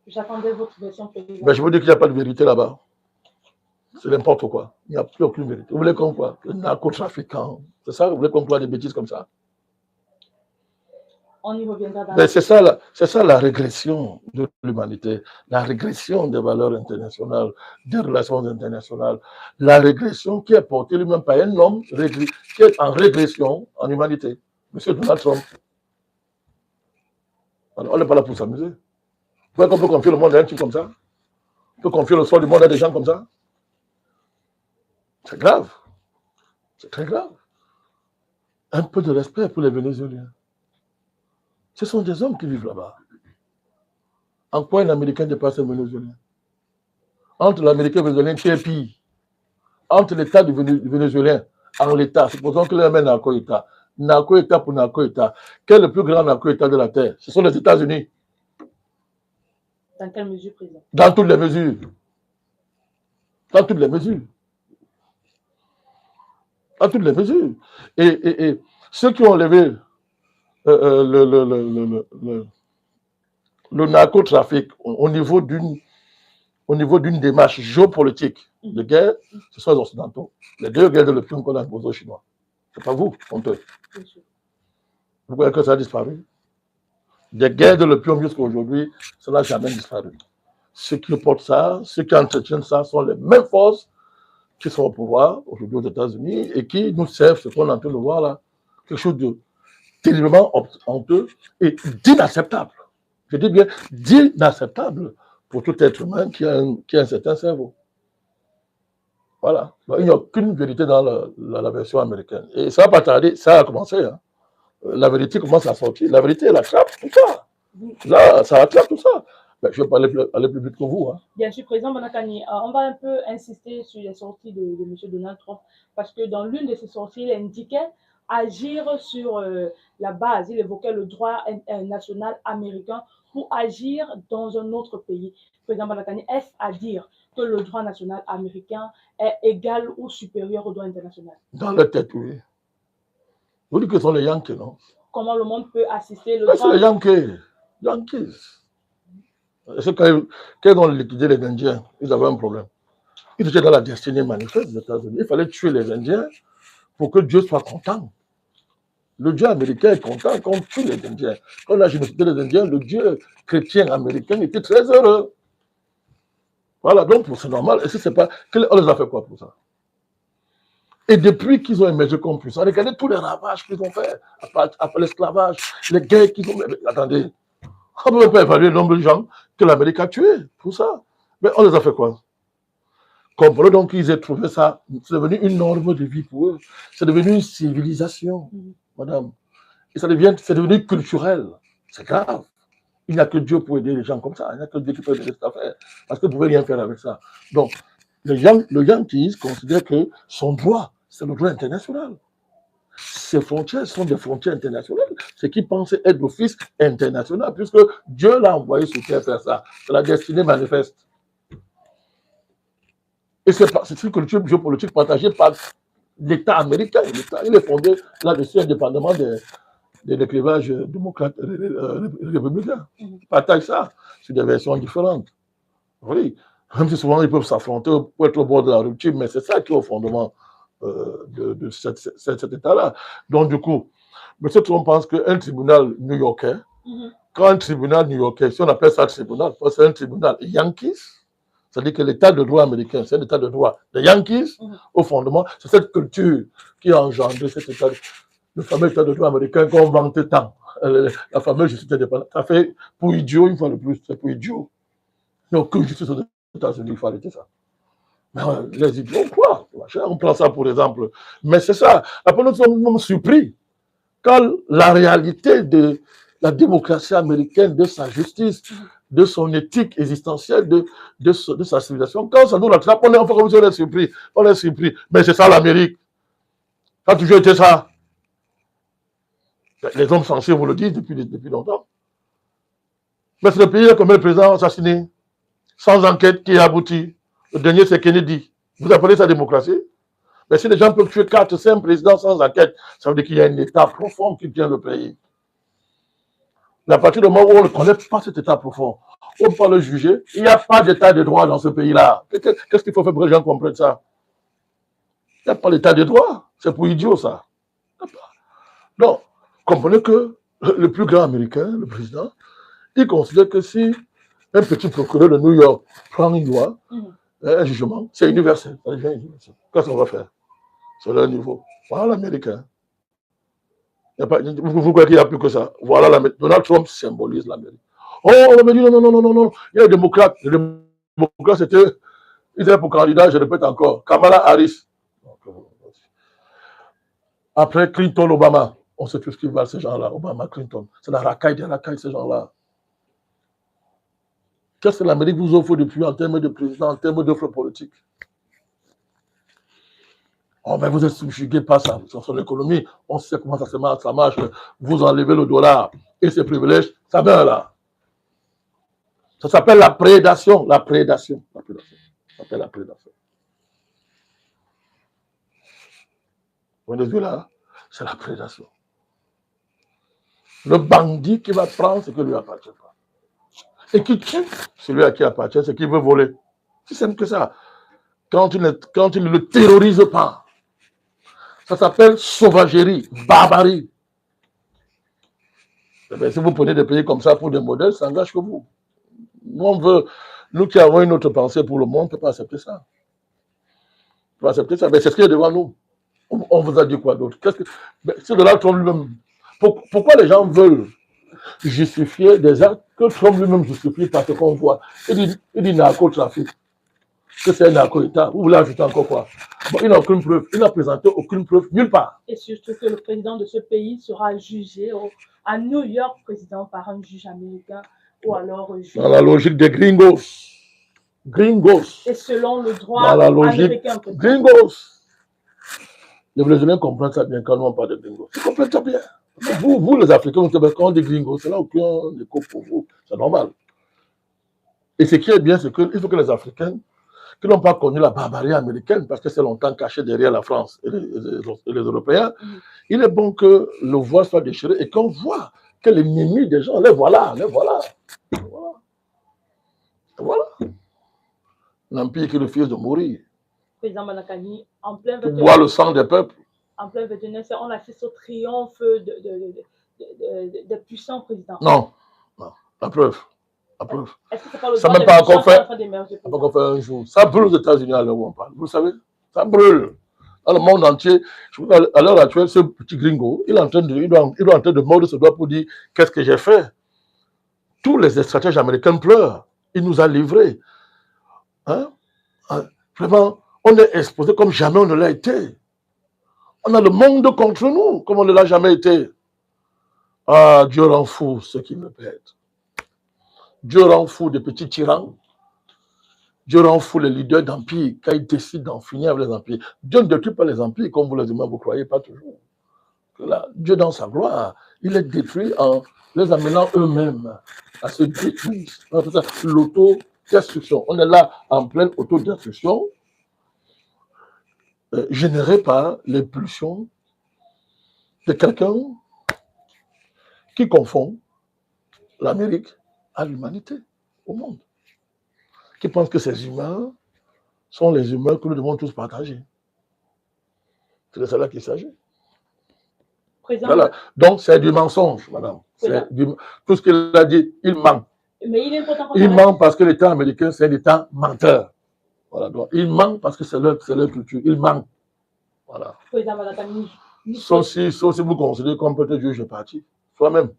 J'attendais votre version présidente. Ben, je vous dis qu'il n'y a pas de vérité là-bas. C'est n'importe quoi. Il n'y a plus aucune vérité. Vous voulez qu'on quoi? Le narcotrafiquant. C'est ça? Vous voulez qu'on croit des bêtises comme ça? On y reviendra dans Ben, c'est ça la régression de l'humanité, la régression des valeurs internationales, des relations internationales, la régression qui est portée lui-même par un homme qui est en régression en humanité, M. Donald Trump. Alors, on n'est pas là pour s'amuser. Vous voyez qu'on peut confier le monde à un type comme ça? On peut confier le sort du monde à des gens comme ça? C'est grave. C'est très grave. Un peu de respect pour les Vénézuéliens. Ce sont des hommes qui vivent là-bas. En quoi un Américain dépasse un Vénézuélien? Entre l'Américain et le Vénézuélien, qui est pire? Entre l'État du Vénézuélien, en l'État, supposons que l'un est narco-État. Narco-État pour narco-État. Quel est le plus grand narco-État de la Terre? Ce sont les États-Unis. Dans quelle mesure, président? Dans toutes les mesures. Dans toutes les mesures. Dans toutes les mesures. Et ceux qui ont levé le narcotrafic au niveau d'une démarche géopolitique de guerre, ce sont les Occidentaux. Les deux guerres de l'opium qu'on a imposées aux Chinois. Ce n'est pas vous, honteux. Vous voyez que ça a disparu? Des guerres de l'opium jusqu'à aujourd'hui, ça n'a jamais disparu. Ceux qui portent ça, ceux qui entretiennent ça sont les mêmes forces qui sont au pouvoir aujourd'hui aux États-Unis et qui nous servent ce qu'on est en train de voir là. Quelque chose de terriblement honteux et d'inacceptable. Je dis bien d'inacceptable pour tout être humain qui a un certain cerveau. Voilà. Il n'y a aucune vérité dans la version américaine. Et ça n'a pas tardé, ça a commencé. Hein. La vérité commence à sortir. La vérité, elle attrape tout ça. Là, ça attrape tout ça. Ben, je vais pas aller plus vite que vous. Hein. Bien sûr, président Bonakani, on va un peu insister sur les sorties de M. Donald Trump, parce que dans l'une de ses sorties, il indiquait agir sur la base, il évoquait le droit national américain pour agir dans un autre pays. Président Bonakani, est-ce à dire que le droit national américain est égal ou supérieur au droit international? Dans leur tête, oui. Vous dites que ce sont les Yankees, non? Comment le monde peut assister le droit? C'est les Yankees. C'est quand ils ont liquidé les Indiens, ils avaient un problème. Ils étaient dans la destinée manifeste des États-Unis. Il fallait tuer les Indiens pour que Dieu soit content. Le Dieu américain est content quand on tue les Indiens. Quand on a génocide les Indiens, le Dieu chrétien américain était très heureux. Voilà, donc c'est normal. Et si c'est pas, on les a fait quoi pour ça? Et depuis qu'ils ont émergé comme puissants, regardez tous les ravages qu'ils ont fait après l'esclavage, les guerres qu'ils ont. Attendez, on ne peut pas évaluer le nombre de gens que l'Amérique a tués pour ça. Mais on les a fait quoi? Comprenez donc qu'ils aient trouvé ça, c'est devenu une norme de vie pour eux. C'est devenu une civilisation, madame. Et c'est devenu culturel. C'est grave. Il n'y a que Dieu pour aider les gens comme ça. Il n'y a que Dieu qui peut aider cette affaire. Parce que vous ne pouvez rien faire avec ça. Donc, le Yankees considère que son droit, c'est le droit international. Ces frontières sont des frontières internationales. Ce qui pensait être d'office international, puisque Dieu l'a envoyé sur terre faire ça. C'est la destinée manifeste. Et c'est une culture géopolitique partagée par l'État américain. Il est fondé là-dessus indépendamment des clivages démocrates républicains. Ils partagent ça sur des versions différentes. Oui. Même si souvent ils peuvent s'affronter pour être au bord de la rupture, mais c'est ça qui est au fondement de cet État-là. Donc du coup, M. Trump pense qu'un tribunal new-yorkais, quand un tribunal new-yorkais, si on appelle ça tribunal, c'est un tribunal Yankees, c'est-à-dire que l'État de droit américain, c'est un État de droit des Yankees, au fondement, c'est cette culture qui a engendré cet État, le fameux État de droit américain qu'on vantait tant, la fameuse justice indépendante. Ça fait pour idiot, une fois de plus, c'est pour idiot. Il n'y a aucune justice aux États-Unis, il faut arrêter ça. Mais les idiots, quoi? On prend ça pour exemple. Mais c'est ça. Après, nous sommes surpris quand la réalité de la démocratie américaine, de sa justice, de son éthique existentielle, de sa civilisation, quand ça nous rattrape, on est comme si on est surpris. On est surpris. Mais c'est ça l'Amérique. Ça a toujours été ça. Les hommes censés vous le disent depuis longtemps. Mais c'est le pays qui a combien de présidents assassinés, sans enquête, qui a abouti. Le dernier, c'est Kennedy. Vous appelez ça démocratie? Mais si les gens peuvent tuer 4, 5 présidents sans enquête, ça veut dire qu'il y a un État profond qui tient le pays. Mais à partir du moment où on ne connaît pas cet État profond, on peut le juger. Il n'y a pas d'état de droit dans ce pays-là. Qu'est-ce qu'il faut faire pour que les gens comprennent ça? Il n'y a pas d'état de droit. C'est pour idiot, ça. Donc, comprenez que le plus grand américain, le président, il considère que si un petit procureur de New York prend une loi, un jugement, c'est universel. Qu'est-ce qu'on va faire? C'est leur niveau. Voilà l'américain. Vous croyez qu'il n'y a plus que ça? Voilà l'Amérique. Donald Trump symbolise l'Amérique. Oh, on me dit non, non, non, non, non, non. Il y a les démocrates. Les démocrates, ils étaient pour candidat, je répète encore, Kamala Harris. Après Clinton, Obama. On sait tout ce qui va, ces gens-là. Obama, Clinton. C'est la racaille des racailles, ces gens-là. Qu'est-ce que l'Amérique vous offre depuis en termes de président, en termes d'offres politiques? Oh, ben vous êtes subjugué par son économie. On sait comment ça marche. Vous enlevez le dollar et ses privilèges, ça meurt là. Ça s'appelle la prédation. La prédation. La prédation. Ça s'appelle la prédation. Vous voyez là, c'est la prédation. Le bandit qui va prendre ce qui ne lui appartient pas. Et qui tue celui à qui appartient, ce qu'il veut voler. C'est simple que ça. Quand il ne le terrorise pas, ça s'appelle sauvagerie, barbarie. bien, si vous prenez des pays comme ça pour des modèles, ça engage que vous. Nous qui avons une autre pensée pour le monde, on ne peut pas accepter ça. On peut pas accepter ça. Mais c'est ce qui est devant nous. On vous a dit quoi d'autre? C'est de là Trump lui-même. Pourquoi les gens veulent justifier des actes que Trump lui-même justifie parce qu'on voit? Il dit narcotrafic. Que c'est un narco-État. Vous voulez ajouter encore quoi? Bon, il n'a aucune preuve. Il n'a présenté aucune preuve nulle part. Et surtout que le président de ce pays sera jugé à New York, président par un juge américain ou alors juge. Dans la logique des gringos. Gringos. Et selon le droit dans la logique américain. Gringos. Les Brésiliens comprennent ça bien quand on parle de gringos. Ils comprennent ça bien. Vous les Africains, quand on dit gringos, c'est là aucun écho pour vous. C'est normal. Et ce qui est bien, c'est qu'il faut que les Africains qui n'ont pas connu la barbarie américaine, parce que c'est longtemps caché derrière la France et les Européens, il est bon que le voile soit déchiré et qu'on voit que l'ennemi des gens, les voilà. Voilà. L'empire qui refuse de mourir. Président Manakani, en plein qui boit le sang des peuples. En plein 29, on assiste au triomphe de puissants présidents. Non, la preuve. Est-ce que c'est pas le ça n'a même pas encore fait un jour. Ça brûle aux États-Unis à l'heure où on parle. Vous savez, ça brûle. Dans le monde entier, à l'heure actuelle, ce petit gringo, il est en train de mordre ce doigt pour dire qu'est-ce que j'ai fait. Tous les stratèges américains pleurent. Il nous a livrés. Hein? Vraiment, on est exposé comme jamais on ne l'a été. On a le monde contre nous, comme on ne l'a jamais été. Ah, Dieu rend fou ceux qui me pètent. Dieu rend fou des petits tyrans. Dieu rend fou les leaders d'empire quand ils décident d'en finir avec les empires. Dieu ne détruit pas les empires comme vous les humains, vous ne croyez pas toujours. Là, Dieu dans sa gloire, il les détruit en les amenant eux-mêmes à se détruire. L'auto-destruction. On est là en pleine autodestruction générée par les pulsions de quelqu'un qui confond l'Amérique à l'humanité, au monde. Qui pense que ces humains sont les humains que nous devons tous partager. C'est de cela qu'il s'agit. Voilà. Donc, c'est du mensonge, madame. Tout ce qu'il a dit, il ment. Mais il est important. Il ment parce que l'État américain, c'est un État menteur. Voilà. Donc, il ment parce que c'est leur culture. Il ment. Voilà. Sauf si vous considérez qu'on peut être juge de parti, soi-même.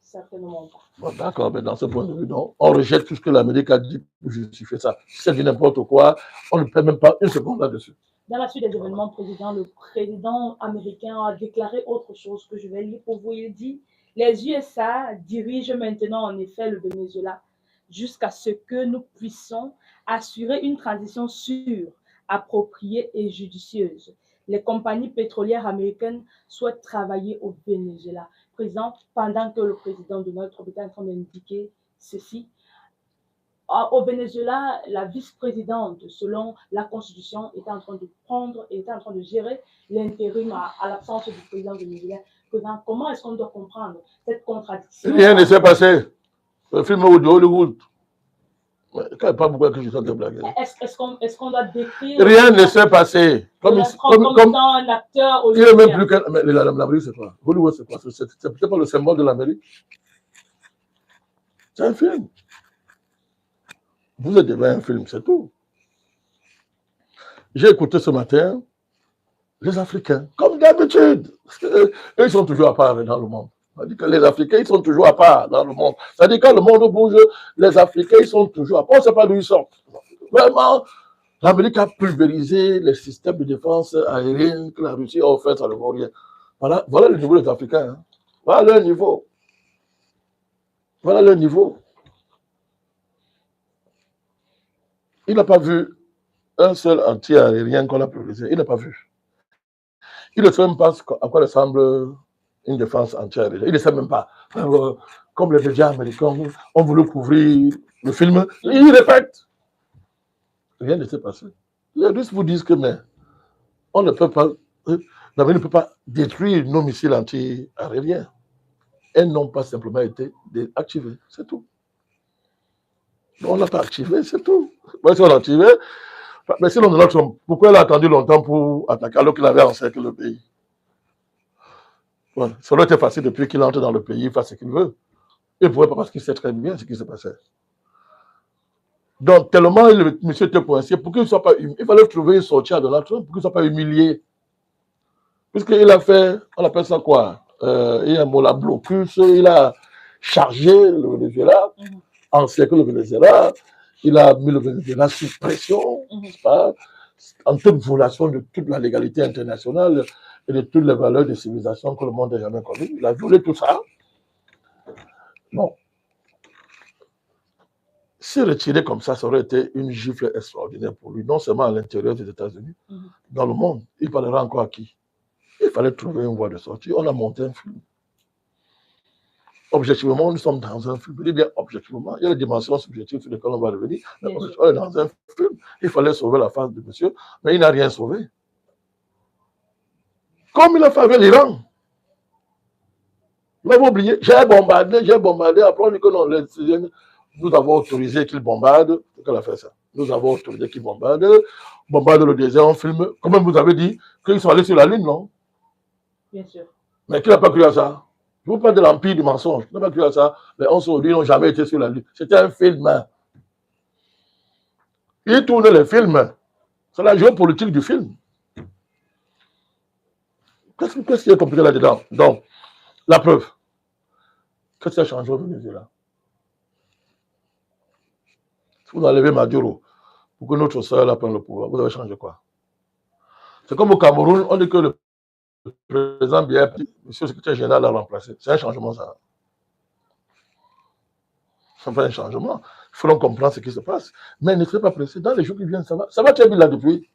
Certainement pas. Bon, d'accord, mais dans ce point de vue, non, on rejette tout ce que l'Amérique a dit pour justifier ça. Si c'est du n'importe quoi, on ne peut même pas une seconde là-dessus. Dans la suite des événements, le président américain a déclaré autre chose que je vais lire pour vous. Il dit « Les USA dirigent maintenant en effet le Venezuela jusqu'à ce que nous puissions assurer une transition sûre, appropriée et judicieuse. Les compagnies pétrolières américaines souhaitent travailler au Venezuela. » Président, pendant que le président Donald Trump est en train d'indiquer ceci, au Venezuela, la vice-présidente, selon la Constitution, est en train de gérer l'intérim à l'absence du président vénézuélien. Président, comment est-ce qu'on doit comprendre cette contradiction? Rien ne s'est passé. Le film de Hollywood. Quand il n'y a pas beaucoup de gens de blaguer. Est-ce qu'on doit décrire... Rien ne s'est passé. Comme étant un acteur il est même plus qu'un... Mais l'Amérique, c'est quoi? Hollywood, c'est quoi? C'est peut-être pas le symbole de l'Amérique. C'est un film. Vous êtes devant un film, c'est tout. J'ai écouté ce matin les Africains, comme d'habitude. Eux, ils sont toujours à part dans le monde. On dit que les Africains, ils sont toujours à part dans le monde. C'est-à-dire que quand le monde bouge, les Africains, ils sont toujours à part. On ne sait pas d'où ils sortent. Vraiment, l'Amérique a pulvérisé les systèmes de défense aérienne que la Russie a offert, ça ne vaut rien. Voilà le niveau des Africains. Hein. Voilà leur niveau. Voilà leur niveau. Il n'a pas vu un seul anti-aérien qu'on a pulvérisé. Il n'a pas vu. Il ne sait même pas à quoi ressemble une défense anti-aérienne. Il ne sait même pas. Comme les médias américains ont voulu couvrir le film, il répète. Rien ne s'est passé. Les Russes vous disent que mais on ne peut pas, l'Amérique ne peut pas détruire nos missiles anti-aériens. Elles n'ont pas simplement été activées, c'est tout. On n'a pas activé, c'est tout. Moi, si on l'a activé, mais sinon, Donald Trump, pourquoi il a attendu longtemps pour attaquer alors qu'il avait encerclé le pays? Ouais, ça aurait été facile depuis qu'il entre dans le pays, il fait ce qu'il veut. Il ne pourrait pas parce qu'il sait très bien ce qui se passait. Donc, tellement le monsieur était coincé, pour qu'il ne soit pas humilié, il fallait trouver une sortie à Donald Trump pour qu'il ne soit pas humilié. Puisqu'il a fait, on appelle ça quoi? Il a un blocus, il a chargé le Venezuela, encerclé le Venezuela, il a mis le Venezuela sous pression, pas, en toute violation de toute la légalité internationale et de toutes les valeurs de civilisation que le monde n'a jamais connues. Il a violé tout ça. Bon. Si retiré comme ça aurait été une gifle extraordinaire pour lui, non seulement à l'intérieur des États-Unis, dans le monde. Il parlera encore à qui? Il fallait trouver une voie de sortie. On a monté un film. Objectivement, nous sommes dans un film. Je dis bien objectivement, il y a des dimensions subjectives sur lesquelles on va revenir. Mais on est dans un film. Il fallait sauver la face de monsieur, mais il n'a rien sauvé. Comme il a fait avec l'Iran. Vous l'avez oublié. J'ai bombardé. Après, on dit que non, nous avons autorisé qu'il bombarde. Qu'elle a fait ça. Nous avons autorisé qu'il bombarde le désert, on filme. Comme vous avez dit, qu'ils sont allés sur la Lune, non? Bien sûr. Mais qui n'a pas cru à ça? Je vous parle de l'empire du mensonge. Qui n'a pas cru à ça? Les 11 aujourd'hui n'ont jamais été sur la Lune. C'était un film. Ils tournent les films. C'est la géopolitique du film. Qu'est-ce qui est compliqué là-dedans? Donc, la preuve. Qu'est-ce qui a changé au Venezuela? Si vous enlevez Maduro pour que notre soeur prenne le pouvoir, vous avez changé quoi? C'est comme au Cameroun, on dit que le président Biya, monsieur le secrétaire général l'a remplacé. C'est un changement, ça. Ça fait un changement. Il faut donc comprendre ce qui se passe. Mais ne soyez pas pressé. Dans les jours qui viennent, ça va. Ça va très bien là depuis.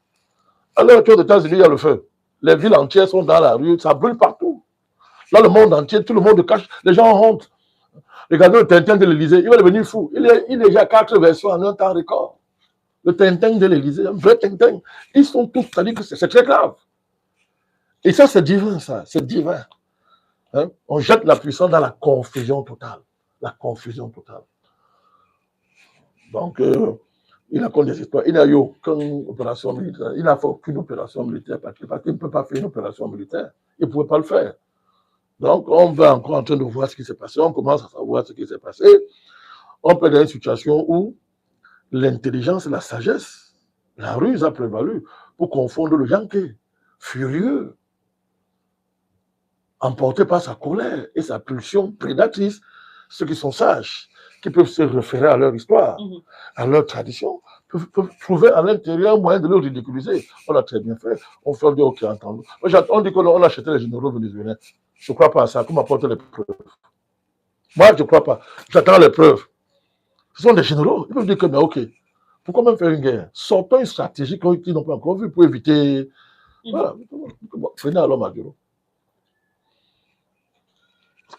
Alors, aux États-Unis, il y a le feu. Les villes entières sont dans la rue, ça brûle partout. Dans le monde entier, tout le monde cache. Les gens ont honte. Regardez le Tintin de l'Élysée, il va devenir fou. Il est déjà 4 versions en un temps record. Le Tintin de l'Élysée, un vrai Tintin. Ils sont tous, c'est-à-dire que c'est très grave. Et ça, c'est divin, ça. C'est divin. Hein? On jette la puissance dans la confusion totale. La confusion totale. Donc, il a connu des histoires. Il n'a eu aucune opération militaire. Il n'a fait aucune opération militaire parce qu'il ne peut pas faire une opération militaire. Il ne pouvait pas le faire. Donc, on va encore en train de voir ce qui s'est passé. On commence à savoir ce qui s'est passé. On peut être dans une situation où l'intelligence et la sagesse, la ruse a prévalu pour confondre le Yankee, furieux, emporté par sa colère et sa pulsion prédatrice, ceux qui sont sages, qui peuvent se référer à leur histoire, à leur tradition, peuvent trouver à l'intérieur un moyen de le ridiculiser. On l'a très bien fait. On fait dire, ok, entendons. On dit qu'on a acheté les généraux vénézuéliens. Je ne crois pas à ça. Qu'on m'apporte les preuves. Moi, je ne crois pas. J'attends les preuves. Ce sont des généraux. Ils peuvent dire que, mais ok, pourquoi même faire une guerre? Sortons une stratégie qu'ils n'ont pas encore vue pour éviter. Voilà. Prenez alors Maduro.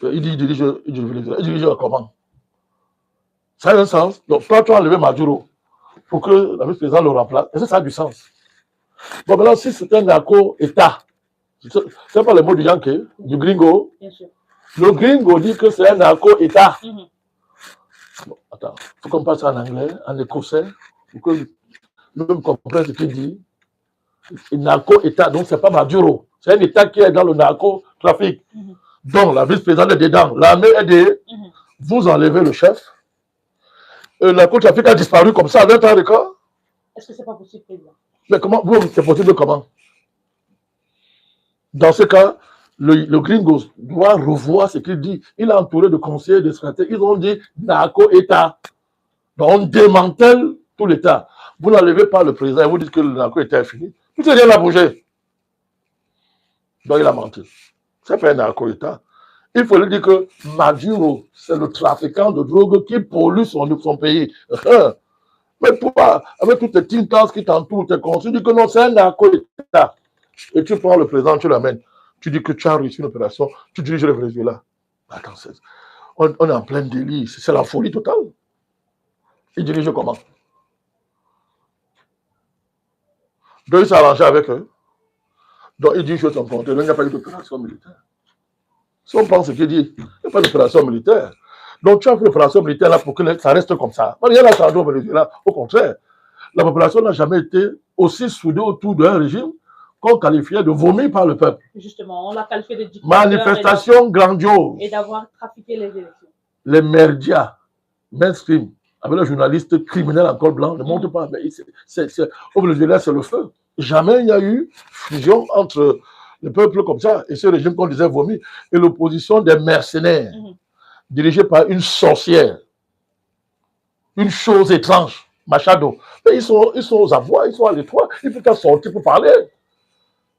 Il dit, il dirige comment? Ça a un sens. Donc, toi, tu as enlevé Maduro pour que le vice-président le remplace. Est-ce que ça a du sens? Bon, maintenant, si c'est un narco-État, c'est pas le mot du Yankee, du gringo. Bien sûr. Le gringo dit que c'est un narco-État. Attends, il faut qu'on passe en anglais, en écossais, pour que nous comprenions ce qu'il dit. Le narco-État, donc c'est pas Maduro. C'est un État qui est dans le narco-trafic. Donc la vice-présidente est dedans, l'armée est dedans. Vous enlevez le chef. Le narcotrafic a disparu comme ça, avec un record. Est-ce que c'est pas possible, président? Mais comment, c'est possible comment? Dans ce cas, le gringo doit revoir ce qu'il dit. Il a entouré de conseillers, de stratégies. Ils ont dit narco-État. Donc on démantèle tout l'État. Vous n'enlevez pas le président et vous dites que le narco-État est fini. Tout est rien à bouger. Donc il a menti. C'est pas un narco-État. Il faut lui dire que Maduro, c'est le trafiquant de drogue qui pollue son pays. Mais pourquoi, avec toutes tes tintas qui t'entourent, tes conseils, tu dis que non, c'est un narco-État. Et tu prends le président, tu l'amènes. Tu dis que tu as réussi une opération, tu diriges le Venezuela. Attends, on est en plein délit, c'est la folie totale. Il dirige comment? Donc il s'est arrangé avec eux. Donc il dit que son compte, il n'y a pas eu d'opération militaire. Si on pense ce qu'il dit, il n'y a pas d'opération militaire. Donc tu as fait l'opération militaire là pour que ça reste comme ça. Rien n'a changé au Venezuela. Au contraire, la population n'a jamais été aussi soudée autour d'un régime qu'on qualifiait de vomi par le peuple. Justement, on l'a qualifié de dictateur. Manifestation grandiose. Et d'avoir trafiqué les élections. Les médias mainstream, avec les journalistes criminels en col blanc, ne montrent pas. Mais au Venezuela, c'est le feu. Jamais il n'y a eu fusion entre le peuple comme ça et ce régime qu'on disait vomi et l'opposition des mercenaires dirigée par une sorcière. Une chose étrange, Machado. Mais ils sont aux avoirs, ils sont à l'étroit, ils peuvent pas sortir pour parler.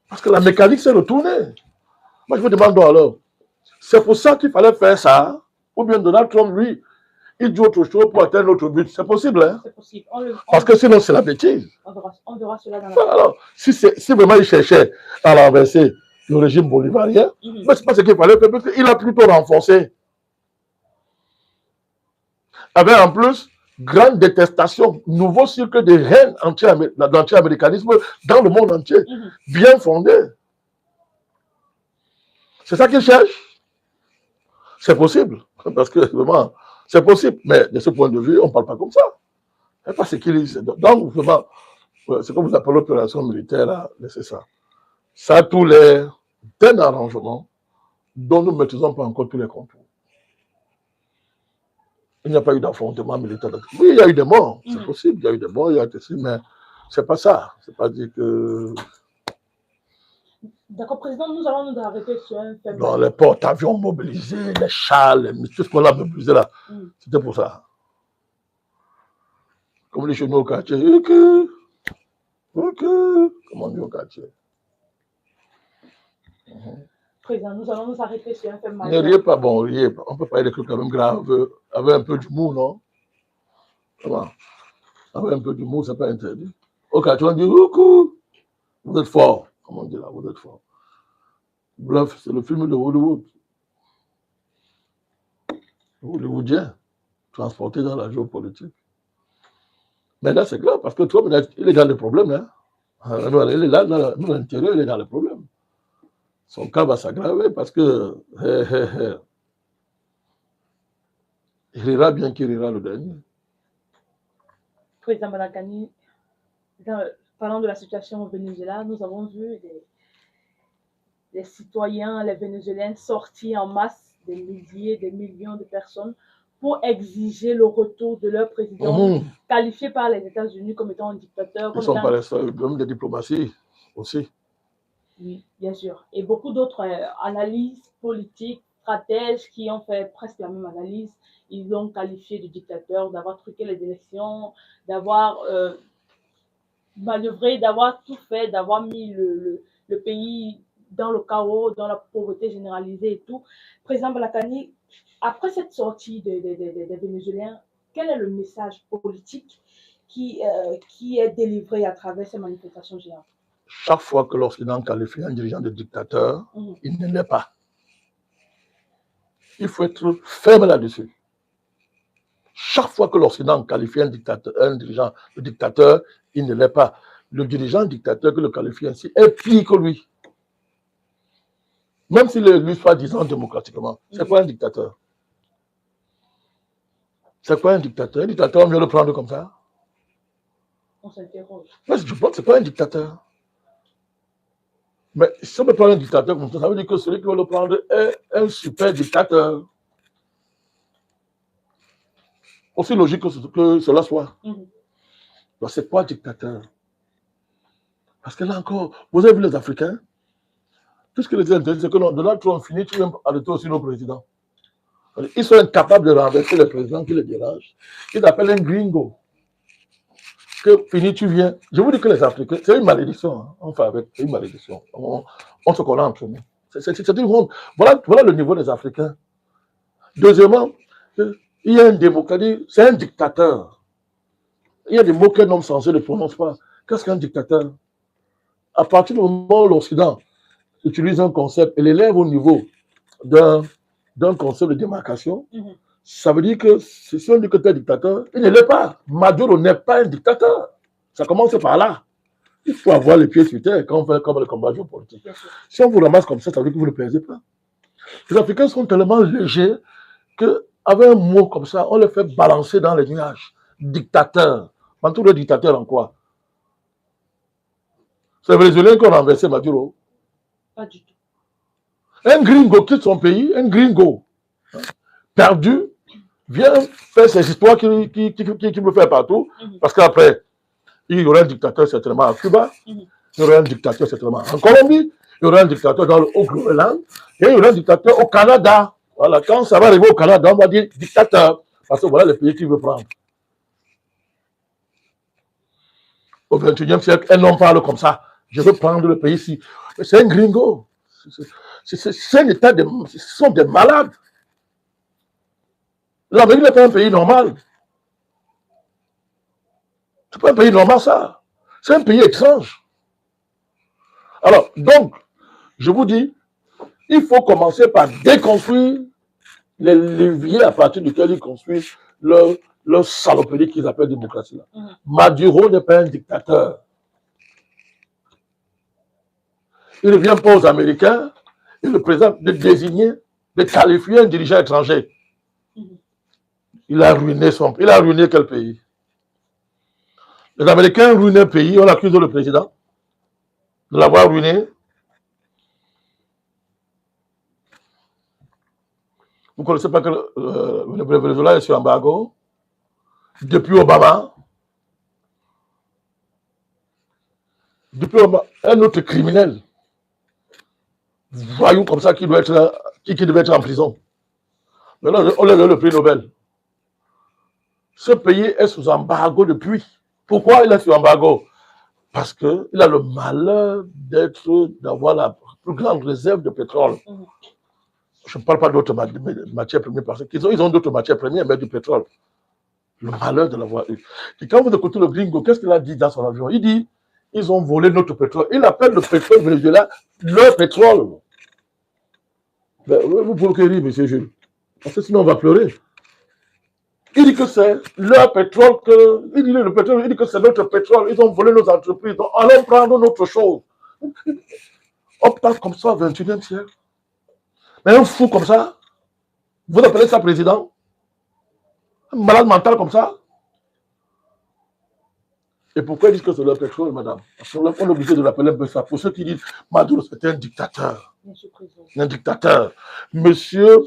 Parce que la mécanique s'est retournée. Moi, je me demande alors, c'est pour ça qu'il fallait faire ça, ou bien Donald Trump, lui, il dit autre chose pour atteindre notre but. C'est possible, hein? C'est possible. Parce que sinon, c'est la bêtise. On verra cela dans la... Alors, si vraiment il cherchait à renverser le régime bolivarien, mais c'est pas ce qu'il fallait faire, parce qu'il a plutôt renforcé. Avec en plus, grande détestation, nouveau cycle de haine d'anti-américanisme dans le monde entier, bien fondé. C'est ça qu'il cherche. C'est possible, parce que vraiment, c'est possible, mais de ce point de vue, on ne parle pas comme ça. C'est pas ce qu'il dit. Donc, vraiment, ce que vous appelez l'opération militaire, là, c'est ça. Ça a tous les d'un arrangement dont nous ne maîtrisons pas encore tous les contours. Il n'y a pas eu d'affrontement militaire. Oui, il y a eu des morts, c'est possible, il y a eu des morts, il y a des... mais c'est pas ça. C'est pas dit que... D'accord, président, nous allons nous arrêter sur un fait. Non, les porte-avions mobilisés, les chars, tout ce qu'on a mobilisé là, c'était pour ça. Comme les chenaux au quartier, comme on dit au quartier. Président, nous allons nous arrêter sur un fait majeur. Ne riez pas, bon, riez pas. On peut parler de trucs quand même graves, avec un peu d'humour, non? Comment? Avec un peu d'humour, c'est pas interdit. Au quartier, on dit, coucou, vous êtes fort, comme on dit là, vous êtes fort. Bluff, c'est le film de Hollywood. Hollywoodien, transporté dans la géopolitique. Mais là, c'est grave, parce que Trump, il est dans les problèmes, hein. Il est là, dans l'intérieur, il est dans les problèmes. Son cas va s'aggraver parce que il rira bien qu'il rira le dernier. Président Balakani, parlant de la situation au Venezuela, nous avons vu les citoyens, les Vénézuéliens sortir en masse, des milliers, des millions de personnes pour exiger le retour de leur président, qualifié par les États-Unis comme étant un dictateur. Ils sont pas les seuls, même de diplomatie aussi. Oui, bien sûr. Et beaucoup d'autres analystes politiques, stratèges qui ont fait presque la même analyse, ils l'ont qualifié de dictateur, d'avoir truqué les élections, d'avoir manœuvré, d'avoir tout fait, d'avoir mis le pays dans le chaos, dans la pauvreté généralisée et tout. Président Balakani, après cette sortie des Vénézuéliens, quel est le message politique qui est délivré à travers ces manifestations géantes? Chaque fois que l'Occident qualifie un dirigeant de dictateur, il ne l'est pas. Il faut être ferme là-dessus. Chaque fois que l'Occident qualifie un dirigeant de dictateur, il ne l'est pas. Le dirigeant dictateur que le qualifie ainsi est pire que lui. Même s'il est lui soit disant démocratiquement, c'est pas un dictateur. C'est quoi un dictateur? Un dictateur, on vient le prendre comme ça. On s'interroge. Je pense que ce n'est pas un dictateur. Mais si on peut prendre un dictateur comme ça veut dire que celui qui va le prendre est un super dictateur. Aussi logique que cela soit. Donc, c'est quoi dictateur? Parce que là encore, vous avez vu les Africains, tout ce qui les intéresse, c'est que Donald Trump finit tout de même arrêter aussi nos présidents. Ils sont incapables de renverser le président qui les dérange. Ils appellent un gringo. Que fini, tu viens. Je vous dis que les Africains, c'est une malédiction. Hein. Enfin, avec une malédiction. On se connaît entre nous. C'est une honte. Voilà le niveau des Africains. Deuxièmement, il y a un démocratie, c'est un dictateur. Il y a des mots qu'un homme censé ne prononce pas. Qu'est-ce qu'un dictateur? À partir du moment où l'Occident utilise un concept et l'élève au niveau d'un concept de démarcation, ça veut dire que si on dit que tu es dictateur, il ne l'est pas. Maduro n'est pas un dictateur. Ça commence par là. Il faut avoir les pieds sur terre quand on fait comme le combat géopolitique. Si on vous ramasse comme ça veut dire que vous ne plaisez pas. Les Africains sont tellement légers qu'avec un mot comme ça, on les fait balancer dans les nuages. Dictateur. Mantour le dictateur en quoi? C'est les Vénézuéliens qui ont renversé Maduro. Pas du tout. Un gringo quitte son pays, un gringo perdu, vient faire ses histoires qu'il me fait partout, parce qu'après, il y aura un dictateur certainement à Cuba, il y aura un dictateur certainement en Colombie, il y aura un dictateur dans au Groenland, et il y aura un dictateur au Canada. Voilà, quand ça va arriver au Canada, on va dire dictateur, parce que voilà le pays qu'il veut prendre. Au XXIe siècle, un homme parle comme ça, je veux prendre le pays ici. C'est un gringo. C'est un état de... Ce sont des malades. L'Amérique n'est pas un pays normal. C'est pas un pays normal, ça. C'est un pays étrange. Alors, donc, je vous dis, il faut commencer par déconstruire les leviers à partir duquel ils construisent leur saloperie qu'ils appellent démocratie. Là. Maduro n'est pas un dictateur. Il ne vient pas aux Américains, il le présente de désigner, de qualifier un dirigeant étranger. Il a ruiné il a ruiné quel pays? Les Américains ruinent un pays, on accuse le président de l'avoir ruiné. Vous ne connaissez pas que le Venezuela est sur embargo depuis Obama. Depuis Obama, un autre criminel, voyou comme ça, qui devait être en prison. Maintenant, on lui donne le prix Nobel. Ce pays est sous embargo depuis. Pourquoi il est sous embargo? Parce qu'il a le malheur d'avoir la plus grande réserve de pétrole. Je ne parle pas d'autres matières premières parce qu'ils ont d'autres matières premières, mais du pétrole. Le malheur de l'avoir eu. Et quand vous écoutez le gringo, qu'est-ce qu'il a dit dans son avion? Il dit, ils ont volé notre pétrole. Il appelle le pétrole Venezuela leur pétrole. Ben, vous pouvez rire, monsieur Jules. Parce que sinon on va pleurer. Il dit que c'est leur pétrole, il dit que c'est notre pétrole, ils ont volé nos entreprises, donc allons prendre notre chose. On parle comme ça au XXIe siècle. Mais un fou comme ça, vous appelez ça président? Un malade mental comme ça? Et pourquoi ils disent que c'est leur pétrole, madame? Parce qu'on est obligé de l'appeler un peu ça. Pour ceux qui disent, Maduro, c'était un dictateur. Un dictateur. Monsieur,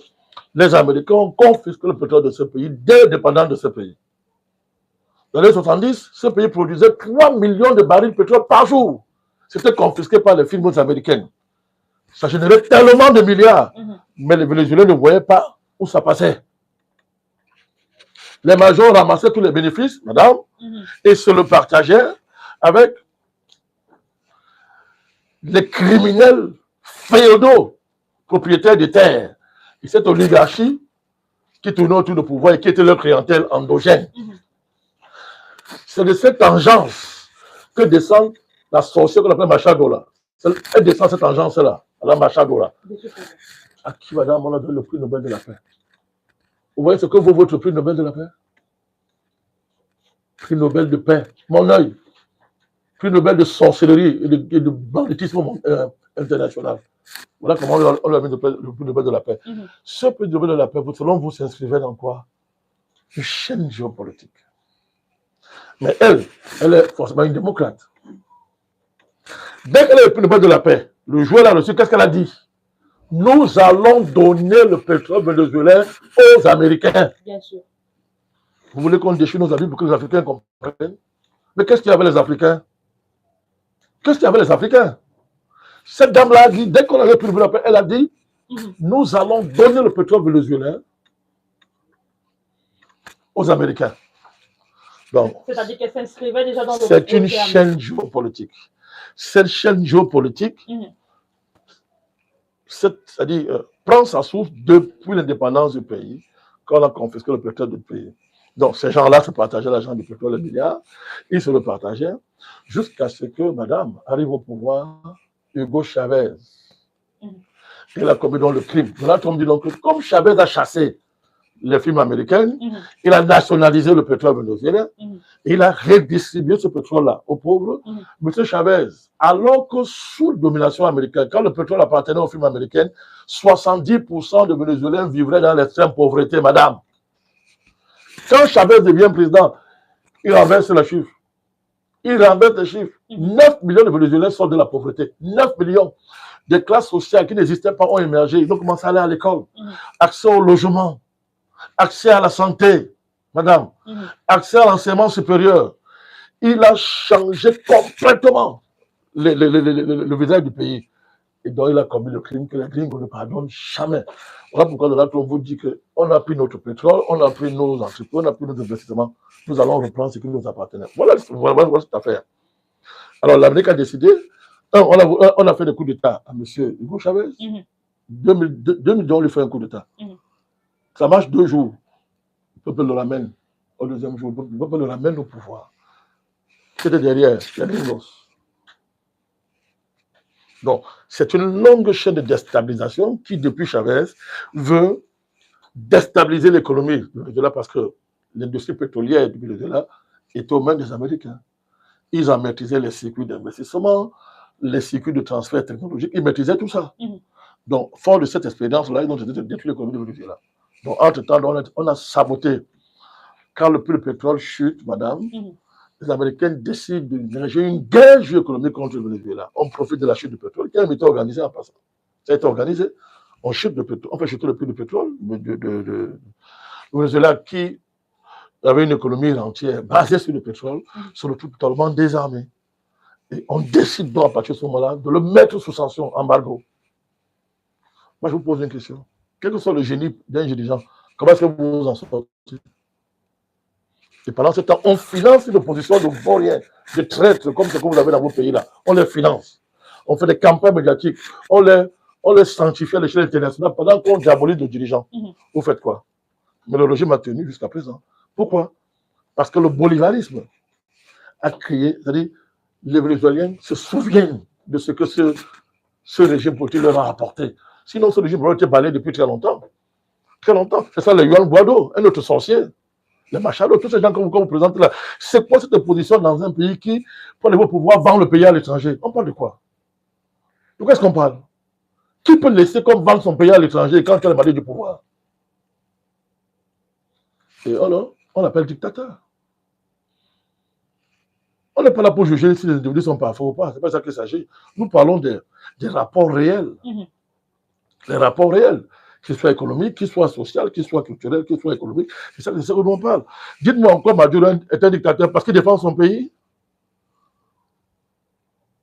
les Américains ont confisqué le pétrole de ce pays dès l'indépendance de ce pays. Dans les années 70, ce pays produisait 3 millions de barils de pétrole par jour. C'était confisqué par les firmes américaines. Ça générait tellement de milliards. Mais les Vénézuéliens ne voyaient pas où ça passait. Les majors ramassaient tous les bénéfices, madame, et se le partageaient avec les criminels féodaux, propriétaires de terres. Et cette oligarchie qui tournait autour du pouvoir et qui était leur clientèle endogène. C'est de cette engeance que descend la sorcière qu'on appelle Machado. Elle descend cette engeance-là, la Machado. À qui, madame, on a donné le prix Nobel de la paix? Vous voyez ce que vaut votre prix Nobel de la paix? Prix Nobel de paix, mon œil. Prix Nobel de sorcellerie et de banditisme international. Voilà comment on a mis le prix Nobel de la paix. Ce prix Nobel de la paix, selon vous, s'inscrivait dans quoi? une chaîne géopolitique. Mais elle est forcément une démocrate. Dès qu'elle a pris le bas de la paix, le joueur là-dessus, qu'est-ce qu'elle a dit? Nous allons donner le pétrole vénézuélien aux Américains. Bien sûr. Vous voulez qu'on déchire nos habits pour que les Africains comprennent? Mais qu'est-ce qu'il y avait les Africains? Qu'est-ce qu'il y avait les Africains? Cette dame-là a dit, dès qu'on avait pris le bas de la paix, elle a dit, nous allons donner le pétrole vénézuélien aux Américains. C'est-à-dire qu'elle s'inscrivait déjà dans le... C'est une chaîne géopolitique. Cette chaîne géopolitique, c'est-à-dire, prend sa source depuis l'indépendance du pays, quand on a confisqué le pétrole du pays. Donc, ces gens-là se partageaient l'argent du pétrole, les milliards, ils se le partageaient, jusqu'à ce que madame arrive au pouvoir, Hugo Chavez. Il a commis donc le crime. Là, on dit donc que comme Chavez a chassé les firmes américaines, il a nationalisé le pétrole vénézuélien, et il a redistribué ce pétrole-là aux pauvres. Monsieur Chavez, alors que sous domination américaine, quand le pétrole appartenait aux firmes américaines, 70% de Vénézuéliens vivraient dans l'extrême pauvreté, madame. Quand Chavez devient président, il renverse les chiffres. Il renverse les chiffres. 9 millions de Vénézuéliens sortent de la pauvreté. 9 millions. Des classes sociales qui n'existaient pas ont émergé. Ils ont commencé à aller à l'école. Accès au logement. Accès à la santé, madame. Accès à l'enseignement supérieur. Il a changé complètement le visage du pays. Et donc, il a commis le crime que les gringos ne pardonnent jamais. Voilà pourquoi Donald Trump vous dit qu'on a pris notre pétrole, on a pris nos entreprises, on a pris nos investissements. Nous allons reprendre ce qui nous appartenait. Voilà cette affaire. Alors, l'Amérique a décidé, on a fait des coups d'État à M. Hugo Chavez. 2002, on lui fait un coup d'État. Ça marche 2 jours. Le peuple le ramène au deuxième jour. Le peuple le ramène au pouvoir. C'était derrière les gringos. Donc, c'est une longue chaîne de déstabilisation qui, depuis Chavez, veut déstabiliser l'économie du Venezuela parce que l'industrie pétrolière du Venezuela est aux mains des Américains. Ils ont maîtrisé les circuits d'investissement, les circuits de transfert technologique, ils maîtrisaient tout ça. Donc, fort de cette expérience-là, ils ont décidé de détruire l'économie du Venezuela. Donc, entre-temps, on a saboté. Quand le prix du pétrole chute, madame, les Américains décident de diriger une guerre géoéconomique contre le Venezuela. On profite de la chute du pétrole, qui a été organisée en passant. Ça a été organisé. On chute le pétrole, on fait chuter le prix du pétrole le Venezuela qui avait une économie entière basée sur le pétrole, se retrouve totalement désarmé. Et on décide donc à partir de ce moment-là de le mettre sous sanction, embargo. Moi, je vous pose une question. Quel que soit le génie d'un dirigeant, comment est-ce que vous vous en sortez? Et pendant ce temps, on finance une opposition de vauriens, de traîtres, comme ce que vous avez dans vos pays-là. On les finance. On fait des campagnes médiatiques. On les sanctifie à l'échelle internationale pendant qu'on diabolise nos dirigeants. Vous faites quoi? Mais le régime a tenu jusqu'à présent. Pourquoi? Parce que le bolivarisme a créé, c'est-à-dire les Vénézuéliens se souviennent de ce que ce régime politique leur a apporté. Sinon, ce régime aurait été balayé depuis très longtemps. Très longtemps. C'est ça, le Juan Guaido, un autre sorcier. Les Machado, tous ces gens que vous présentez là. C'est quoi cette position dans un pays qui, pour le pouvoir, vend le pays à l'étranger? On parle de quoi? De quoi est-ce qu'on parle? Qui peut laisser comme vendre son pays à l'étranger quand tu as le balai du pouvoir? Et alors, on l'appelle dictateur. On n'est pas là pour juger si les individus sont parfaits ou pas. C'est pas ça qu'il s'agit. Nous parlons des rapports réels. Les rapports réels, qu'ils soient économiques, qu'ils soient sociaux, qu'ils soient culturels, qu'ils soient économiques. C'est ça que l'on parle. Dites-moi encore, Maduro est un dictateur parce qu'il défend son pays?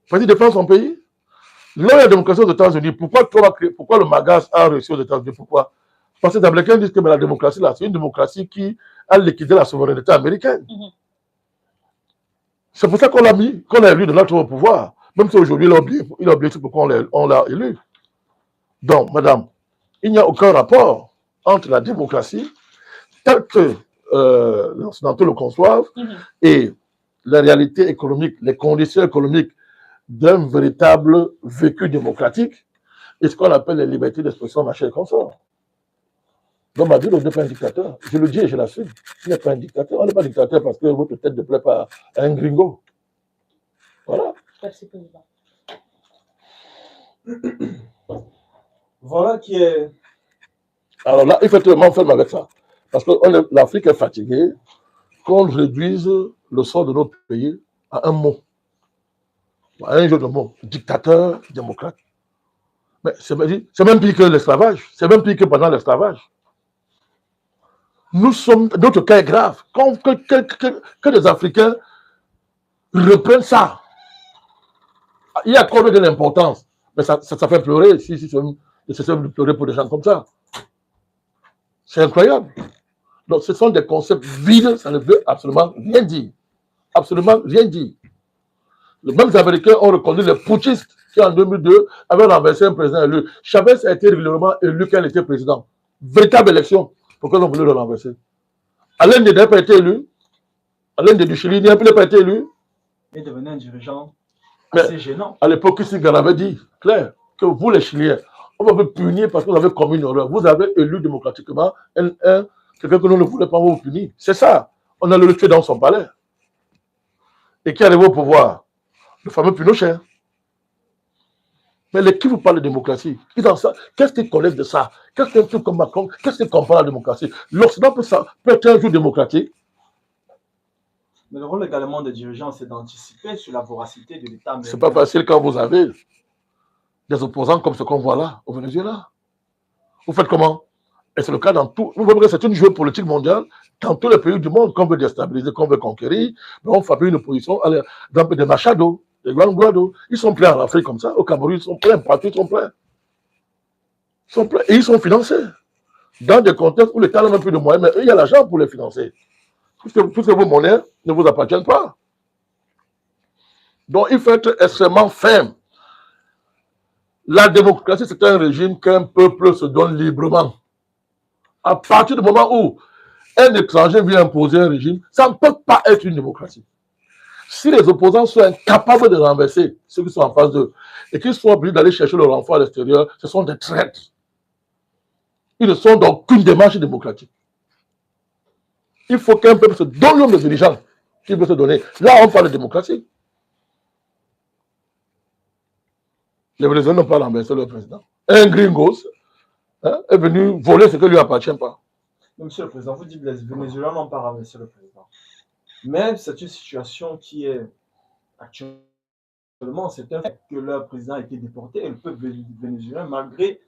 Parce qu'il défend son pays? Là, il y a la démocratie aux États-Unis. Pourquoi le Magas a réussi aux États-Unis? Pourquoi? Parce que les Américains disent que la démocratie, là, c'est une démocratie qui a liquidé la souveraineté américaine. C'est pour ça qu'on l'a mis, qu'on a élu de notre pouvoir. Même si aujourd'hui, il a oublié pourquoi on l'a élu. Donc, madame, il n'y a aucun rapport entre la démocratie, telle que les Occidentaux le conçoivent, et la réalité économique, les conditions économiques d'un véritable vécu démocratique, et ce qu'on appelle les libertés d'expression, machin et consort. Donc, Maduro n'est pas un dictateur. Je le dis et je l'assume. Il n'est pas un dictateur. On n'est pas dictateur parce que votre tête ne plaît pas à un gringo. Voilà. Merci, président. Voilà qui est... Alors là, il faut être vraiment ferme avec ça. Parce que l'Afrique est fatiguée qu'on réduise le sort de notre pays à un mot, à un jeu de mots, dictateur, démocrate. Mais c'est même pire que l'esclavage, c'est même pire que pendant l'esclavage. Notre cas est grave. Que les Africains reprennent ça. Il y a combien de l'importance, mais ça fait pleurer, si c'est nécessaire de pleurer pour des gens comme ça. C'est incroyable. Donc ce sont des concepts vides, ça ne veut absolument rien dire. Absolument rien dire. Les mêmes Américains ont reconnu les putschistes qui, en 2002, avaient renversé un président élu. Chavez a été régulièrement élu quand il était président. Véritable élection. Pourquoi ils ont voulu le renverser? Alain n'a pas été élu. Alain du Chili n'a pas été élu. Il est devenu un dirigeant assez gênant. À l'époque, Kissinger avait dit, clair, que vous les Chiliens, on va vous punir parce que vous avez commis une erreur. Vous avez élu démocratiquement quelqu'un que nous ne voulons pas vous punir. C'est ça. On a le tué dans son palais. Et qui arrive au pouvoir? Le fameux Pinochet. Mais qui vous parle de démocratie? Qu'est-ce qu'ils connaissent de ça? Qu'est-ce qu'un truc comme Macron? Qu'est-ce qu'ils comprennent de la démocratie? L'Occident peut être un jour démocratique. Mais le rôle également des dirigeants, c'est d'anticiper sur la voracité de l'État américain. C'est pas facile quand vous avez des opposants comme ce qu'on voit là, au Venezuela. Vous faites comment? Et c'est le cas dans tout. Vous voyez que c'est une géopolitique mondiale. Dans tous les pays du monde qu'on veut déstabiliser, qu'on veut conquérir, on fabrique une opposition, dans des Machado, des Juan Guaido. Ils sont pleins en Afrique comme ça. Au Cameroun, ils sont pleins. Partout, ils sont pleins. Ils sont pleins. Et ils sont financés. Dans des contextes où l'État n'a même plus de moyens, mais eux, il y a l'argent pour les financer. Toutes vos monnaies ne vous appartiennent pas. Donc, il faut être extrêmement ferme. La démocratie, c'est un régime qu'un peuple se donne librement. À partir du moment où un étranger vient imposer un régime, ça ne peut pas être une démocratie. Si les opposants sont incapables de renverser ceux qui sont en face d'eux et qu'ils sont obligés d'aller chercher leur renfort à l'extérieur, ce sont des traîtres. Ils ne sont donc qu'une démarche démocratique. Il faut qu'un peuple se donne l'homme de dirigeants qui veut se donner. Là, on parle de démocratie. Les Vénézuéliens n'ont pas renversé leur président. Un gringos est venu voler ce qui ne lui appartient pas. Monsieur le Président, vous dites que les Vénézuéliens n'ont pas renversé le président. Mais c'est une situation qui est actuellement, c'est un fait que leur président a été déporté et le peuple vénézuélien, malgré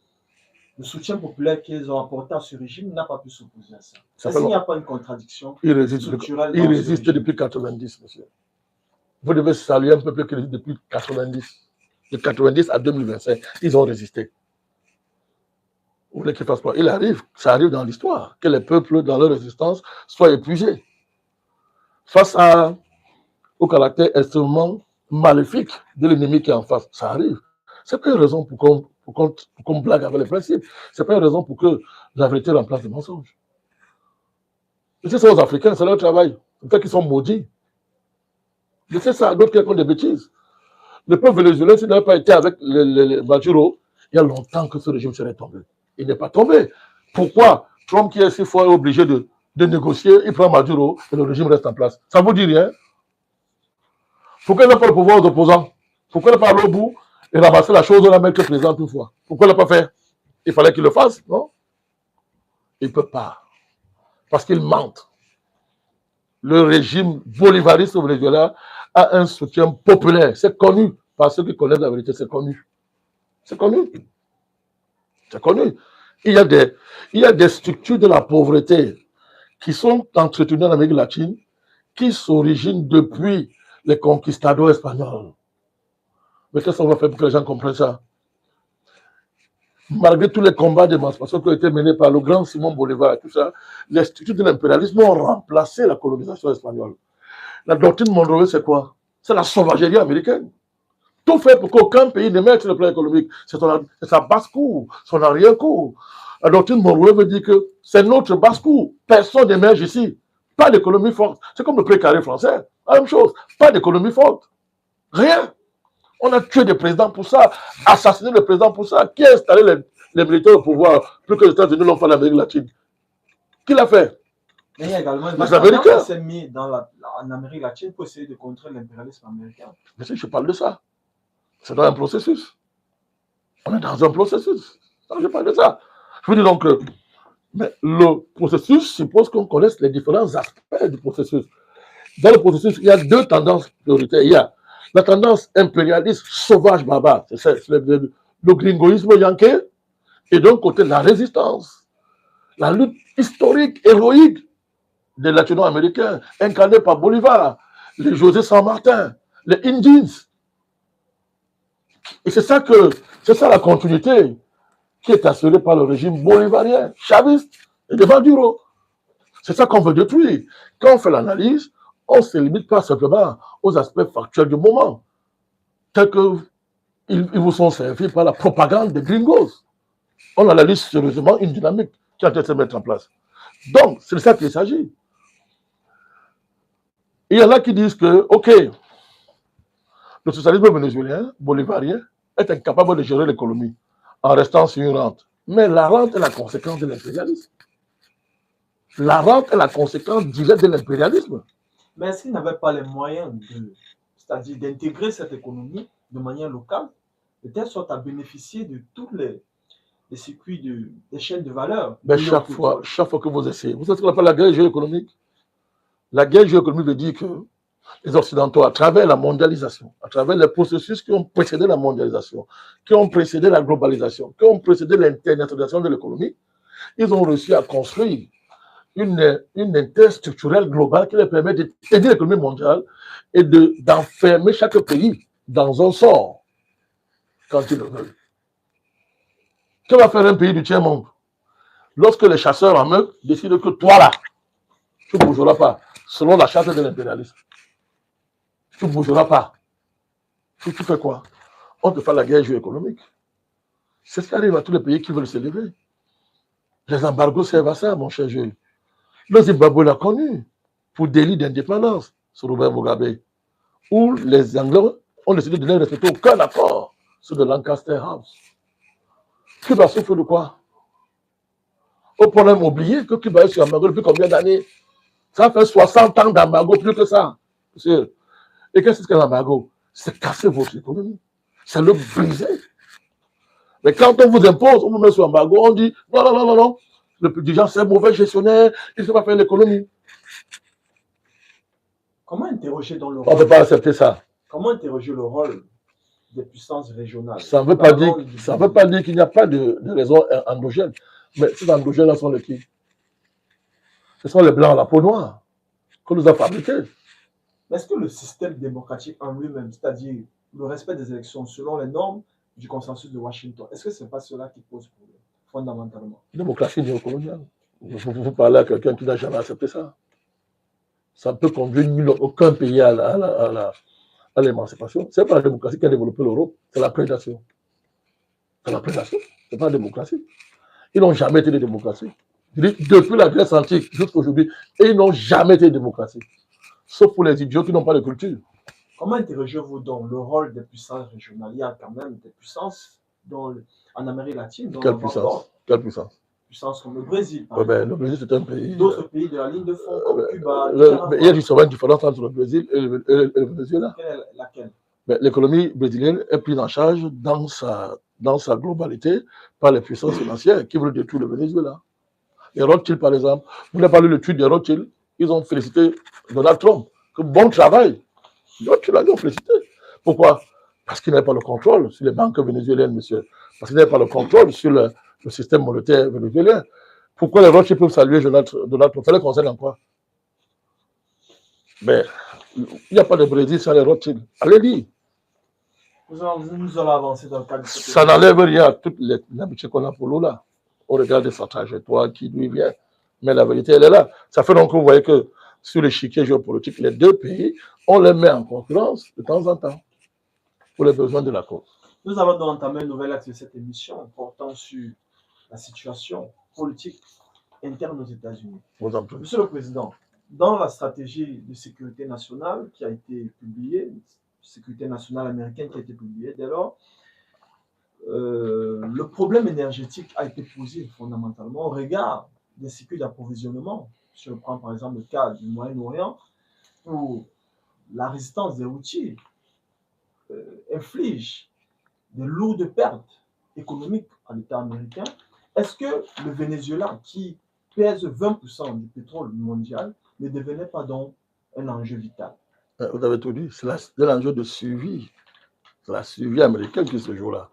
le soutien populaire qu'ils ont apporté à ce régime, n'a pas pu s'opposer à ça. Est-ce qu'il n'y a pas une contradiction structurelle? Il résiste depuis 90, monsieur. Vous devez saluer un peuple qui résiste depuis 90. De 90 à 2025, ils ont résisté. Vous voulez qu'ils fassent quoi? Il arrive, ça arrive dans l'histoire, que les peuples, dans leur résistance, soient épuisés. Face au caractère extrêmement maléfique de l'ennemi qui est en face. Ça arrive. Ce n'est pas une raison pour qu'on blague avec les principes. Ce n'est pas une raison pour que la vérité remplace le mensonge. C'est ça aux Africains, c'est leur travail. C'est fait qu'ils sont maudits. C'est ça, d'autres qui racontent des bêtises. Le peuple vénézuélien, s'il n'avait pas été avec Maduro, il y a longtemps que ce régime serait tombé. Il n'est pas tombé. Pourquoi Trump, qui est 6 fois obligé de négocier, il prend Maduro et le régime reste en place? Ça ne vous dit rien? Pourquoi il n'a pas le pouvoir aux opposants? Pourquoi il n'a pas allé au bout et ramasser la chose de la mettre le président une fois? Pourquoi il n'a pas fait? Il fallait qu'il le fasse, non? Il ne peut pas. Parce qu'il mente. Le régime bolivariste au Venezuela a un soutien populaire. C'est connu par ceux qui connaissent la vérité. C'est connu. C'est connu. C'est connu. Il y a des structures de la pauvreté qui sont entretenues en Amérique latine, qui s'originent depuis les conquistadors espagnols. Mais qu'est-ce qu'on va faire pour que les gens comprennent ça? Malgré tous les combats d'émancipation qui ont été menés par le grand Simon Bolivar et tout ça, les structures de l'impérialisme ont remplacé la colonisation espagnole. La doctrine Monroe, c'est quoi? C'est la sauvagerie américaine. Tout fait pour qu'aucun pays n'émerge sur le plan économique. C'est sa basse-cour, son arrière-cour. La doctrine Monroe veut dire que c'est notre basse-cour. Personne n'émerge ici. Pas d'économie forte. C'est comme le précaré français. La même chose. Pas d'économie forte. Rien. On a tué des présidents pour ça, assassiné des présidents pour ça. Qui a installé les militaires au pouvoir plus que les États-Unis l'ont fait en Amérique latine? Qui l'a fait? Mais il y a également les Américains. Qui s'est mis en Amérique latine pour essayer de contrer l'impérialisme américain. Mais si je parle de ça, c'est dans un processus. On est dans un processus. Je parle de ça. Je vous dis donc que Mais le processus suppose qu'on connaisse les différents aspects du processus. Dans le processus, il y a deux tendances prioritaires. Il y a la tendance impérialiste sauvage barbare, c'est le gringoïsme yankais, et d'un côté la résistance, la lutte historique, héroïque des latino-américains, incarnée par Bolivar, les José San Martin, les Indians. Et c'est ça la continuité qui est assurée par le régime bolivarien, chaviste et de Maduro. C'est ça qu'on veut détruire. Quand on fait l'analyse, on ne se limite pas simplement aux aspects factuels du moment, tels qu'ils vous sont servis par la propagande des gringos. On analyse sérieusement une dynamique qui est en train de se mettre en place. Donc, c'est de ça qu'il s'agit. Il y en a qui disent que, OK, le socialisme vénézuélien, bolivarien, est incapable de gérer l'économie en restant sur une rente. Mais la rente est la conséquence de l'impérialisme. La rente est la conséquence directe de l'impérialisme. Mais est-ce qu'ils n'avaient pas les moyens c'est-à-dire d'intégrer cette économie de manière locale, de telle sorte à bénéficier de tous les circuits des chaînes de valeur? Mais chaque fois que vous essayez, vous savez ce qu'on appelle la guerre géoéconomique? La guerre géoéconomique veut dire que les Occidentaux, à travers la mondialisation, à travers les processus qui ont précédé la mondialisation, qui ont précédé la globalisation, qui ont précédé l'internationalisation de l'économie, ils ont réussi à construire une interstructurelle globale qui leur permet de tenir l'économie mondiale et d'enfermer chaque pays dans un sort quand ils le veulent. Que va faire un pays du tiers-monde lorsque les chasseurs en meute décident que toi là, tu ne bougeras pas, selon la charte de l'impérialisme? Tu ne bougeras pas. Tu fais quoi? On te fait la guerre géoéconomique. C'est ce qui arrive à tous les pays qui veulent s'élever. Les embargos servent à ça, mon cher Jules. Le Zimbabwe l'a connu pour délit d'indépendance sur Robert Mugabe, où les Anglais ont décidé de ne respecter aucun accord sur le Lancaster House. Cuba souffre de quoi? Au point même oublier que Cuba est sur embargo depuis combien d'années? Ça fait 60 ans d'embargo, plus que ça. Et qu'est-ce que l'embargo? C'est casser votre économie. C'est le briser. Mais quand on vous impose, on vous met sur embargo, on dit non, non, non, non, non. Le dirigeant, c'est un mauvais gestionnaire, il ne sait pas faire l'économie. Comment interroger dans le rôle? On ne peut pas accepter ça. Comment interroger le rôle des puissances régionales? Ça ne veut pas dire qu'il n'y a pas de raison endogène. Mais ces endogènes-là sont les qui? Ce sont les blancs à la peau noire qu'on nous a fabriqués. Est-ce que le système démocratique en lui-même, c'est-à-dire le respect des élections selon les normes du consensus de Washington, est-ce que ce n'est pas cela qui pose problème, fondamentalement? Démocratie néocoloniale. Vous parlez à quelqu'un qui n'a jamais accepté ça. Ça ne peut conduire aucun pays à l'émancipation. Ce n'est pas la démocratie qui a développé l'Europe, c'est la prédation. C'est la prédation, ce n'est pas la démocratie. Ils n'ont jamais été des démocraties. Depuis la Grèce antique jusqu'à aujourd'hui, ils n'ont jamais été des démocraties. Sauf pour les idiots qui n'ont pas de culture. Comment interrogez-vous donc le rôle des puissances régionales? Il y a quand même des puissances en Amérique latine. Quelle puissance? Quelle puissance? Puissances comme le Brésil. Le Brésil, c'est un pays. D'autres pays de la ligne de fond, comme Cuba. Il y a justement une différence entre le Brésil et le Venezuela. Laquelle? L'économie brésilienne est prise en charge dans sa globalité par les puissances financières qui veulent détruire le Venezuela. Les Rothschild, par exemple, vous n'avez pas lu le tweet des Rothschild, ils ont félicité Donald Trump. Que bon travail. Les Rothschild l'ont félicité. Pourquoi? Parce qu'ils n'avaient pas le contrôle sur les banques vénézuéliennes, monsieur. Parce qu'ils n'avaient pas le contrôle sur le système monétaire vénézuélien. Pourquoi les Rothschild peuvent saluer Donald Trump? Ça les concerne en quoi? Mais il n'y a pas de Brésil sans les Rothschild. Allez lire. Nous allons avancer dans le cadre de cette Ça n'enlève rien à toute l'amitié qu'on a pour Lula. On regarde sa trajectoire, qui lui vient. Mais la vérité, elle est là. Ça fait donc que vous voyez que sur l'échiquier géopolitique, les deux pays, on les met en concurrence de temps en temps pour les besoins de la cause. Nous allons donc entamer un nouvel acte de cette émission portant sur la situation politique interne aux États-Unis. Monsieur le Président, dans la stratégie de sécurité nationale qui a été publiée, sécurité nationale américaine qui a été publiée, dès lors, le problème énergétique a été posé fondamentalement au regard des circuits d'approvisionnement. Si on prend par exemple le cas du Moyen-Orient, où la résistance des Houthis inflige de lourdes pertes économiques à l'État américain Est-ce que le Venezuela, qui pèse 20% du pétrole mondial, ne devenait pas donc un enjeu vital? Vous avez tout dit, c'est l'enjeu de survie. C'est la survie américaine qui se joue là.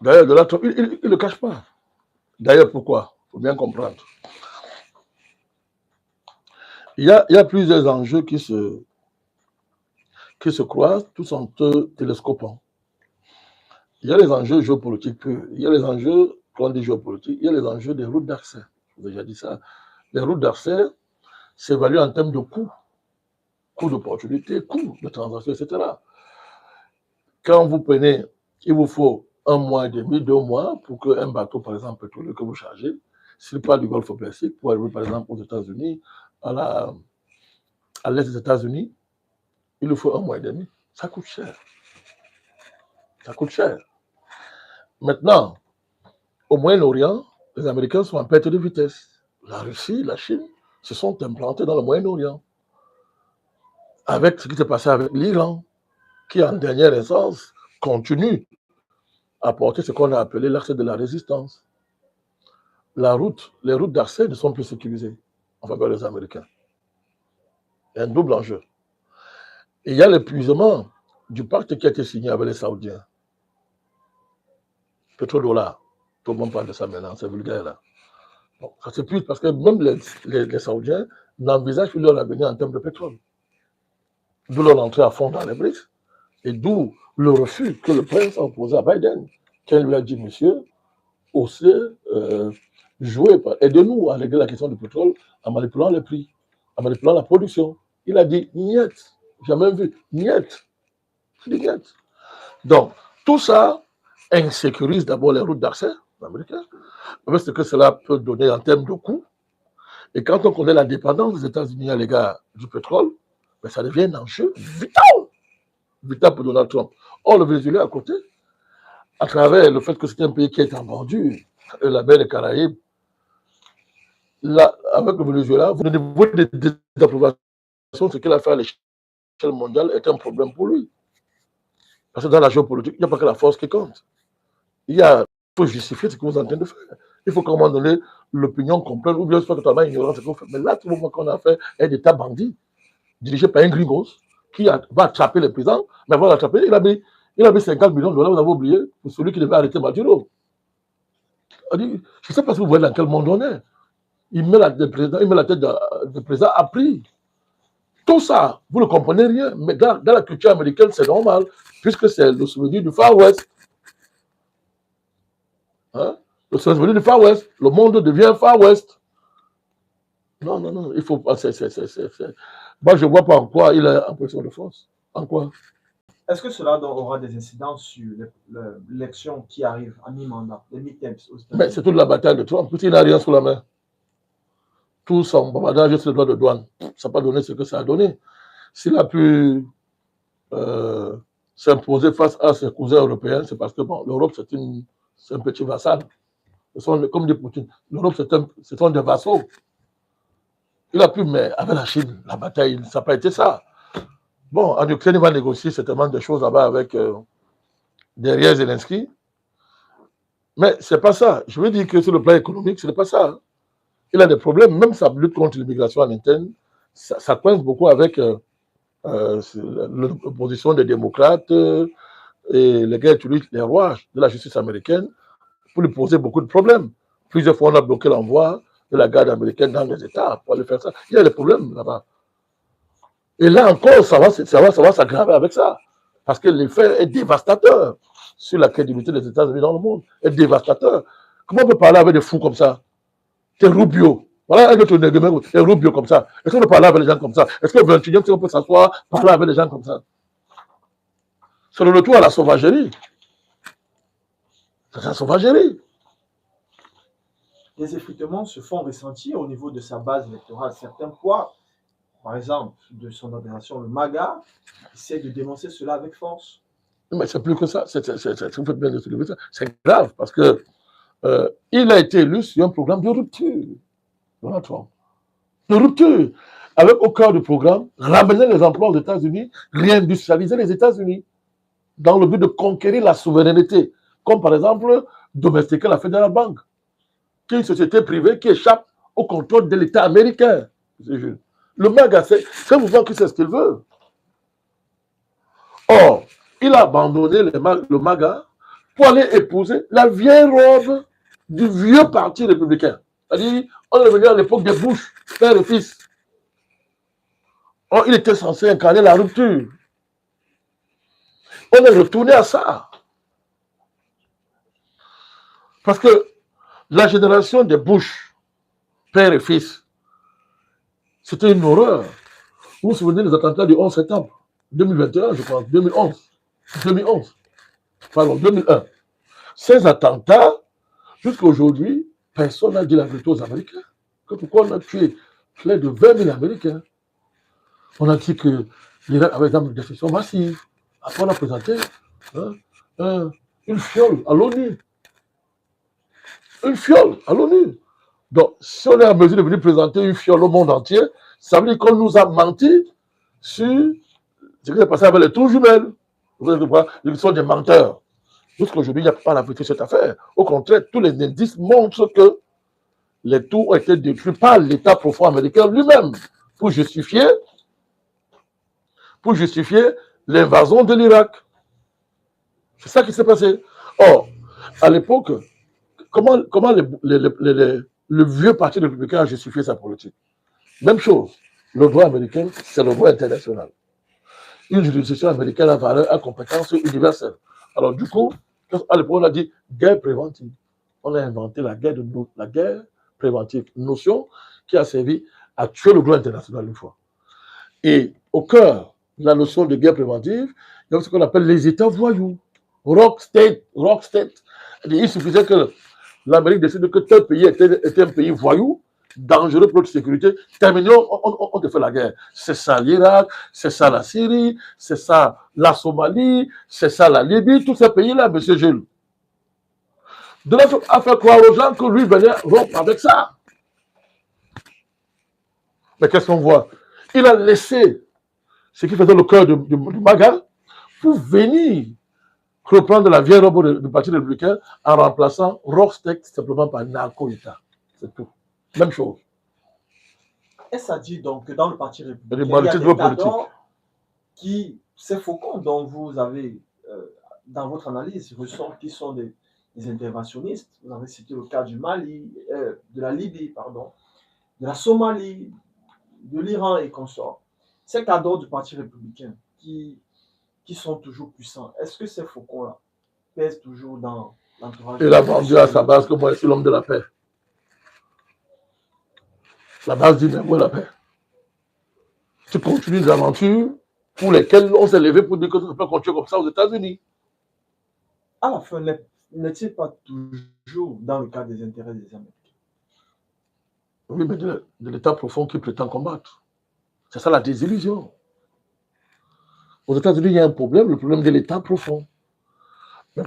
D'ailleurs, il ne le cache pas. D'ailleurs, pourquoi? Il faut bien comprendre. Il y a plusieurs enjeux qui se croisent, tous en télescopant. Il y a les enjeux géopolitiques purs, il y a les enjeux, quand on dit géopolitique, il y a les enjeux des routes d'accès. Je vous ai déjà dit ça. Les routes d'accès s'évaluent en termes de coûts, coûts d'opportunité, coûts de transaction, etc. Quand vous prenez, il vous faut 1 mois et demi, 2 mois pour qu'un bateau, par exemple, pétrolier que vous chargez, s'il part du Golfe Persique pour arriver, par exemple, aux États-Unis, à l'est des États-Unis, il vous faut 1 mois et demi. Ça coûte cher. Ça coûte cher. Maintenant, au Moyen-Orient, les Américains sont en perte de vitesse. La Russie, la Chine se sont implantés dans le Moyen-Orient. Avec ce qui s'est passé avec l'Iran, qui en dernière instance continue à porter ce qu'on a appelé l'accès de la résistance. Les routes d'accès ne sont plus sécurisées en faveur des Américains. Il y a un double enjeu. Et il y a l'épuisement du pacte qui a été signé avec les Saoudiens. Pétrodollar. Tout le monde parle de ça maintenant, c'est vulgaire là. Bon, ça s'épuise parce que même les Saoudiens n'envisagent plus leur avenir en termes de pétrole. D'où leur entrée à fond dans les BRICS et d'où le refus que le prince a opposé à Biden, quand il lui a dit, monsieur, osez jouer, aidez-nous à régler la question du pétrole en manipulant les prix, en manipulant la production. Il a dit, niet, jamais vu, niet. Il dit niet. Donc, tout ça insécurise d'abord les routes d'accès américaines, avec ce que cela peut donner en termes de coûts. Et quand on connaît la dépendance des États-Unis à l'égard du pétrole, ben ça devient un enjeu vital pour Donald Trump. Or, le Venezuela à côté, à travers le fait que c'est un pays qui est en bordure, la mer des Caraïbes, là, avec le Venezuela, le niveau de désapprobation, ce qu'il a fait à l'échelle mondiale est un problème pour lui. Parce que dans la géopolitique, il n'y a pas que la force qui compte. Il faut justifier ce que vous êtes en train de faire. Il faut qu'à un moment donné, l'opinion comprenne, ou bien soit totalement ignorant ce que vous faites. Mais là, tout le monde qu'on a fait un État bandit, dirigé par un gringos, qui va attraper le président, mais va l'attraper. Il a mis 50 millions de dollars, vous avez oublié, pour celui qui devait arrêter Maduro. Je ne sais pas si vous voyez dans quel monde on est. Il met la tête de président à prix. Tout ça, vous ne comprenez rien, mais dans la culture américaine, c'est normal, puisque c'est le souvenir du Far West. Hein? Le souvenir du Far West. Le monde devient Far West. Non, il faut pas. Moi, je ne vois pas en quoi il a impression de force. En quoi? Est-ce que cela aura des incidences sur l'élection qui arrive à mi-mandat, les midterms aux États-Unis? Mais c'est toute la bataille de Trump, puisqu'il n'a rien sous la main. Tout son bavardage sur le droit de douane. Ça n'a pas donné ce que ça a donné. S'il a pu s'imposer face à ses cousins européens, c'est parce que bon, l'Europe, c'est un petit vassal. Comme dit Poutine, l'Europe, ce sont des vassaux. Il a pu, mais avec la Chine, la bataille, ça n'a pas été ça. Bon, en Ukraine, il va négocier certainement des choses là-bas avec derrière Zelensky. Mais ce n'est pas ça. Je veux dire que sur le plan économique, ce n'est pas ça. Il a des problèmes, même sa lutte contre l'immigration en interne, ça coince beaucoup avec l'opposition des démocrates et les gars utilisent les rouages de la justice américaine pour lui poser beaucoup de problèmes. Plusieurs fois, on a bloqué l'envoi de la garde américaine dans les États pour aller faire ça. Il y a des problèmes là-bas. Et là encore, ça va s'aggraver avec ça. Parce que l'effet est dévastateur sur la crédibilité des États-Unis dans le monde. Est dévastateur. Comment on peut parler avec des fous comme ça? C'est Rubio. Voilà un autre nègre, c'est Rubio comme ça. Est-ce qu'on peut parler avec les gens comme ça? Est-ce que le 21e siècle, on peut s'asseoir, parler avec les gens comme ça? C'est le retour à la sauvagerie. C'est la sauvagerie. Les effritements se font ressentir au niveau de sa base électorale. Certains poids, par exemple, de son organisation, le MAGA, essaie de dénoncer cela avec force. Mais c'est plus que ça. C'est grave parce que il a été élu sur un programme de rupture. Donald Trump. De rupture. Avec au cœur du programme, ramener les emplois aux États-Unis, réindustrialiser les États-Unis, dans le but de conquérir la souveraineté comme par exemple domestiquer la Federal Bank, qui est une société privée qui échappe au contrôle de l'État américain. Le MAGA, c'est vous voir que c'est ce qu'il veut. Or, il a abandonné le MAGA pour aller épouser la vieille robe du vieux parti républicain. C'est-à-dire, on est revenu à l'époque des Bush, père et fils. Or, il était censé incarner la rupture. On est retourné à ça. Parce que la génération des Bush, père et fils, c'était une horreur. Vous vous souvenez des attentats du 11 septembre 2021, je pense, 2011. Pardon, 2001. Ces attentats, jusqu'à aujourd'hui, personne n'a dit la vérité aux Américains. Pourquoi on a tué près de 20 000 Américains? On a dit que l'Irak avait des armes de destruction massive. Après, on a présenté une fiole à l'ONU. Une fiole à l'ONU. Donc, si on est en mesure de venir présenter une fiole au monde entier, ça veut dire qu'on nous a menti sur ce qui s'est passé avec les tours jumelles. Ils sont des menteurs. Jusqu'aujourd'hui, il n'y a pas la vérité de cette affaire. Au contraire, tous les indices montrent que les tours ont été détruits par l'État profond américain lui-même pour justifier l'invasion de l'Irak. C'est ça qui s'est passé. Or, à l'époque, comment le vieux parti républicain a justifié sa politique? Même chose. Le droit américain, c'est le droit international. Une juridiction américaine a valeur, a compétence universelle. Alors, du coup, à l'époque, on a dit guerre préventive. On a inventé la guerre préventive, notion qui a servi à tuer le droit international une fois. Et au cœur de la notion de guerre préventive, il y a ce qu'on appelle les États voyous. Rock state. Il suffisait que l'Amérique décide que tel pays était un pays voyou, dangereux pour notre sécurité. Terminons, on te fait la guerre. C'est ça l'Irak, c'est ça la Syrie, c'est ça la Somalie, c'est ça la Libye, tous ces pays-là, M. Gilles. De l'autre, à faire croire aux gens que lui venait rompre avec ça. Mais qu'est-ce qu'on voit? Il a laissé ce qui faisait le cœur du MAGA pour venir reprendre la vieille robe du Parti républicain en remplaçant Rockstead simplement par narco-État. C'est tout. Même chose. Et ça dit donc que dans le Parti républicain, il y a des cadres qui, ces faucons dont vous avez, dans votre analyse, ressortent qui sont des interventionnistes. Vous avez cité le cas du Mali, de la Libye, pardon, de la Somalie, de l'Iran et consorts. Ces cadres du Parti républicain qui sont toujours puissants, est-ce que ces faucons-là pèsent toujours dans l'entourage? Il a vendu à sa base que moi, je suis l'homme de la paix. La base dit, mais où est la paix? Tu continues des aventures pour lesquelles on s'est levé pour dire que ça ne peut pas continuer comme ça aux États-Unis. À la fin, n'est-il pas toujours dans le cadre des intérêts des Américains? Oui, mais de l'État profond qui prétend combattre. C'est ça la désillusion. Aux États-Unis, il y a un problème, le problème de l'État profond. Mais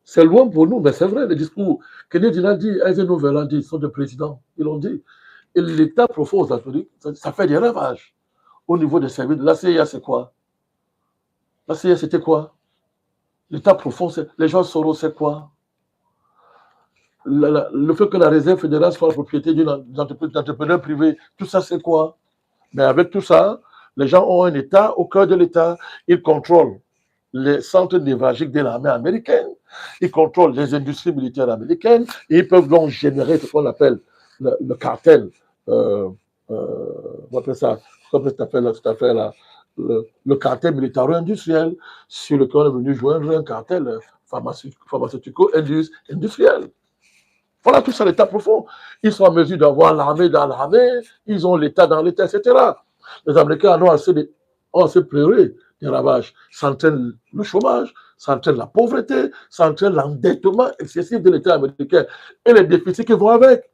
c'est loin pour nous, mais c'est vrai, les discours. Kennedy l'a dit, Eisenhower l'a dit, ils sont des présidents, ils l'ont dit. Et l'État profond aux États-Unis, ça fait des ravages. Au niveau des services, la CIA, c'est quoi? La CIA, c'était quoi? L'État profond, les gens Soros, c'est quoi? Le fait que la réserve fédérale soit la propriété d'une entreprise d'entrepreneurs privés, tout ça, c'est quoi? Mais avec tout ça, les gens ont un État au cœur de l'État. Ils contrôlent les centres névralgiques de l'armée américaine. Ils contrôlent les industries militaires américaines. Et ils peuvent donc générer ce qu'on appelle le cartel. On appelle ça, comment ça s'appelle cette affaire-là? Le cartel militaro-industriel, sur lequel on est venu joindre un cartel pharmaceutico-industriel. Voilà tout ça, l'État profond. Ils sont en mesure d'avoir l'armée dans l'armée, ils ont l'État dans l'État, etc. Les Américains ont assez pleuré des ravages. Ça entraîne le chômage, ça entraîne la pauvreté, ça entraîne l'endettement excessif de l'État américain et les déficits qui vont avec.